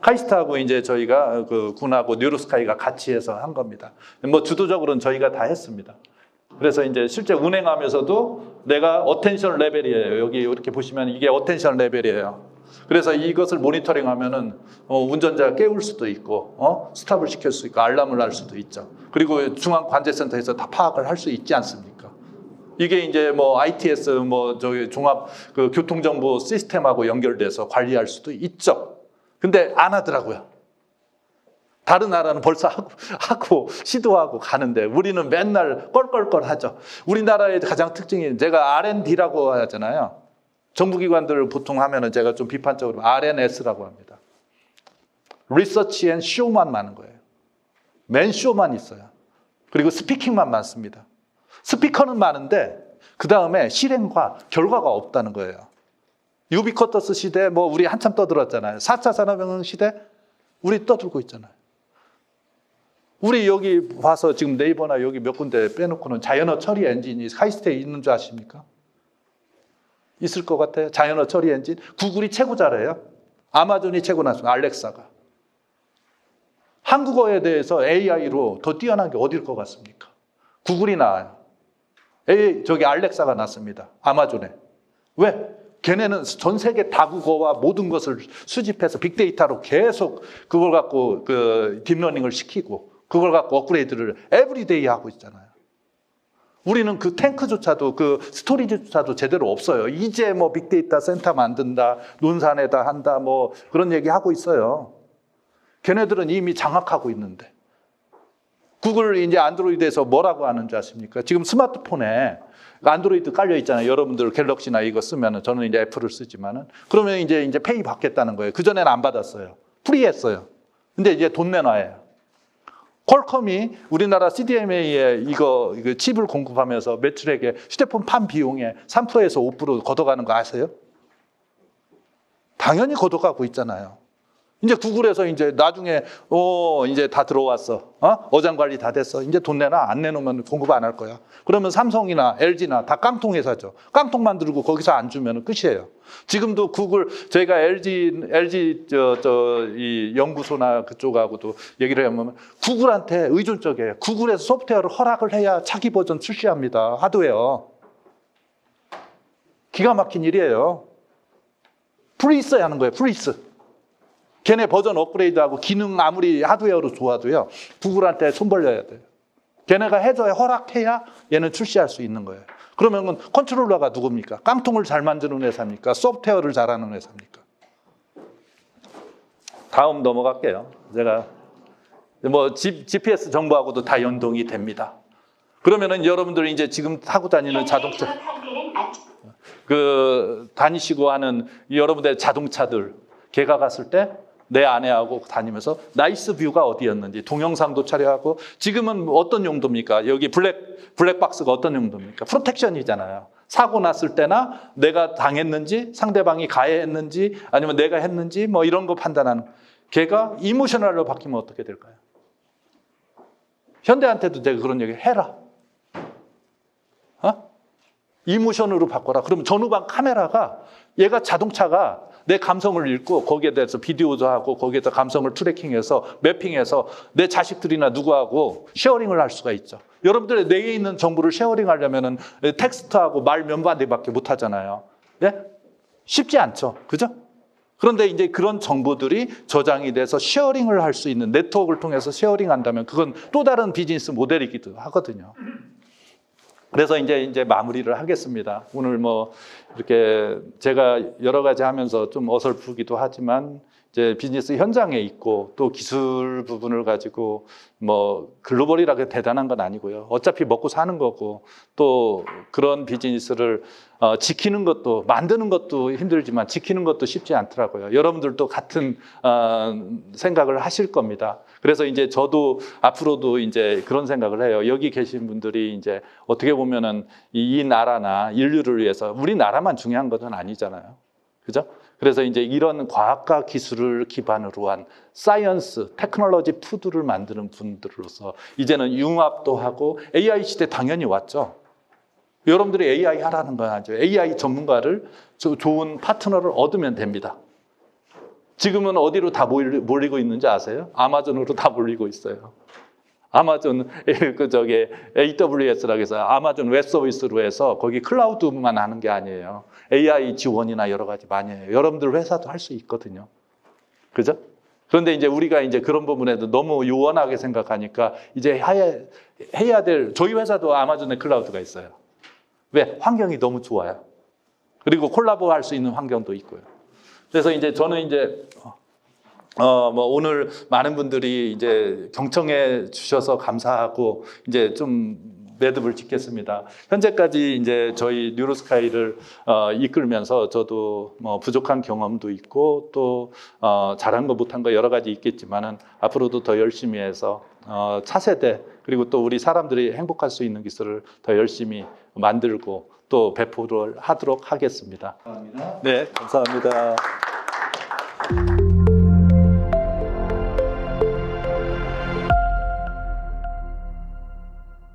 Speaker 1: 카이스트하고 이제 저희가 그 군하고 뉴로스카이가 같이 해서 한 겁니다. 뭐 주도적으로는 저희가 다 했습니다. 그래서 이제 실제 운행하면서도 내가 어텐션 레벨이에요. 여기 이렇게 보시면 이게 어텐션 레벨이에요. 그래서 이것을 모니터링 하면은 운전자가 깨울 수도 있고 스탑을 시킬 수 있고 알람을 할 수도 있죠. 그리고 중앙관제센터에서 다 파악을 할 수 있지 않습니까? 이게 이제 뭐 ITS 뭐 저기 종합 그 교통정보 시스템하고 연결돼서 관리할 수도 있죠. 근데 안 하더라고요. 다른 나라는 벌써 하고 시도하고 가는데 우리는 맨날 껄껄껄 하죠. 우리나라의 가장 특징이 제가 R&D라고 하잖아요. 정부기관들을 보통 하면은 제가 좀 비판적으로 RNS라고 합니다. 리서치 앤 쇼만 많은 거예요. 맨 쇼만 있어요. 그리고 스피킹만 많습니다. 스피커는 많은데 그 다음에 실행과 결과가 없다는 거예요. 유비쿼터스 시대 뭐 우리 한참 떠들었잖아요. 4차 산업혁명 시대 우리 떠들고 있잖아요. 우리 여기 봐서 지금 네이버나 여기 몇 군데 빼놓고는 자연어 처리 엔진이 하이스테에 있는 줄 아십니까? 있을 것 같아요. 자연어 처리 엔진. 구글이 최고 잘해요. 아마존이 최고 났습니다. 알렉사가. 한국어에 대해서 AI로 더 뛰어난 게 어딜 것 같습니까? 구글이 나와요. 저기 알렉사가 났습니다. 아마존에. 왜? 걔네는 전 세계 다국어와 모든 것을 수집해서 빅데이터로 계속 그걸 갖고 그 딥러닝을 시키고 그걸 갖고 업그레이드를 에브리데이 하고 있잖아요. 우리는 그 탱크조차도 그 스토리지조차도 제대로 없어요. 이제 뭐 빅데이터 센터 만든다, 논산에다 한다, 뭐 그런 얘기 하고 있어요. 걔네들은 이미 장악하고 있는데. 구글 이제 안드로이드에서 뭐라고 하는 줄 아십니까? 지금 스마트폰에 안드로이드 깔려 있잖아요. 여러분들 갤럭시나 이거 쓰면은 저는 이제 애플을 쓰지만은 그러면 이제 페이 받겠다는 거예요. 그 전에는 안 받았어요. 프리했어요. 근데 이제 돈 내놔요. 퀄컴이 우리나라 CDMA에 이거 칩을 공급하면서 매출액에 휴대폰 판 비용에 3%에서 5% 걷어가는 거 아세요? 당연히 걷어가고 있잖아요. 이제 구글에서 이제 나중에 이제 다 들어왔어. 어장 관리 다 됐어. 이제 돈 내놔. 안 내놓으면 공급 안 할 거야. 그러면 삼성이나 LG나 다 깡통 회사죠. 깡통 만들고 거기서 안 주면 끝이에요. 지금도 구글 저희가 LG 이 연구소나 그쪽하고도 얘기를 해보면 구글한테 의존적이에요. 구글에서 소프트웨어를 허락을 해야 차기 버전 출시합니다. 하드웨어. 기가 막힌 일이에요. 프리스 하는 거예요. 프리스. 걔네 버전 업그레이드하고 기능 아무리 하드웨어로 좋아도요. 구글한테 손 벌려야 돼요. 걔네가 해줘야 허락해야 얘는 출시할 수 있는 거예요. 그러면 컨트롤러가 누굽니까? 깡통을 잘 만드는 회사입니까? 소프트웨어를 잘하는 회사입니까? 다음 넘어갈게요. 제가 뭐 GPS 정보하고도 다 연동이 됩니다. 그러면은 여러분들이 이제 지금 타고 다니는 자동차 다니시고 하는 여러분들의 자동차들 걔가 갔을 때 내 아내하고 다니면서 나이스 뷰가 어디였는지 동영상도 촬영하고 지금은 어떤 용도입니까? 여기 블랙박스가 어떤 용도입니까? 프로텍션이잖아요. 사고 났을 때나 내가 당했는지 상대방이 가해했는지 아니면 내가 했는지 뭐 이런 거 판단하는 걔가 이모셔널로 바뀌면 어떻게 될까요? 현대한테도 내가 그런 얘기 해라. 이모션으로 바꿔라. 그러면 전후방 카메라가 얘가 자동차가 내 감성을 읽고 거기에 대해서 비디오도 하고 거기에다 감성을 트래킹해서 매핑해서 내 자식들이나 누구하고 쉐어링을 할 수가 있죠. 여러분들의 뇌에 있는 정보를 쉐어링하려면은 텍스트하고 말 몇 마디밖에 못 하잖아요. 네? 쉽지 않죠. 그죠? 그런데 이제 그런 정보들이 저장이 돼서 쉐어링을 할 수 있는 네트워크를 통해서 쉐어링한다면 그건 또 다른 비즈니스 모델이기도 하거든요. 그래서 이제 마무리를 하겠습니다. 오늘 뭐 이렇게 제가 여러 가지 하면서 좀 어설프기도 하지만 이제 비즈니스 현장에 있고 또 기술 부분을 가지고 뭐 글로벌이라고 대단한 건 아니고요. 어차피 먹고 사는 거고 또 그런 비즈니스를 지키는 것도 만드는 것도 힘들지만 지키는 것도 쉽지 않더라고요. 여러분들도 같은 생각을 하실 겁니다. 그래서 이제 저도 앞으로도 이제 그런 생각을 해요. 여기 계신 분들이 이제 어떻게 보면은 이 나라나 인류를 위해서 우리나라만 중요한 것은 아니잖아요. 그죠? 그래서 이제 이런 과학과 기술을 기반으로 한 사이언스, 테크놀로지 푸드를 만드는 분들로서 이제는 융합도 하고 AI 시대 당연히 왔죠. 여러분들이 AI 하라는 건 아니죠. AI 전문가를 좋은 파트너를 얻으면 됩니다. 지금은 어디로 다 몰리고 있는지 아세요? 아마존으로 다 몰리고 있어요. 아마존 그 저기 AWS라고 해서 아마존 웹 서비스로 해서 거기 클라우드만 하는 게 아니에요. AI 지원이나 여러 가지 많이 해요. 여러분들 회사도 할 수 있거든요. 그죠? 그런데 이제 우리가 이제 그런 부분에도 너무 유원하게 생각하니까 이제 해야 될, 저희 회사도 아마존의 클라우드가 있어요. 왜? 환경이 너무 좋아요. 그리고 콜라보 할 수 있는 환경도 있고요. 그래서 이제 저는 이제 뭐 오늘 많은 분들이 이제 경청해 주셔서 감사하고 이제 좀 매듭을 짓겠습니다. 현재까지 이제 저희 뉴로스카이를 이끌면서 저도 뭐 부족한 경험도 있고 또 잘한 거 못한 거 여러 가지 있겠지만은 앞으로도 더 열심히 해서 차세대 그리고 또 우리 사람들이 행복할 수 있는 기술을 더 열심히 만들고 또 배포를 하도록 하겠습니다. 감사합니다. 네, 감사합니다.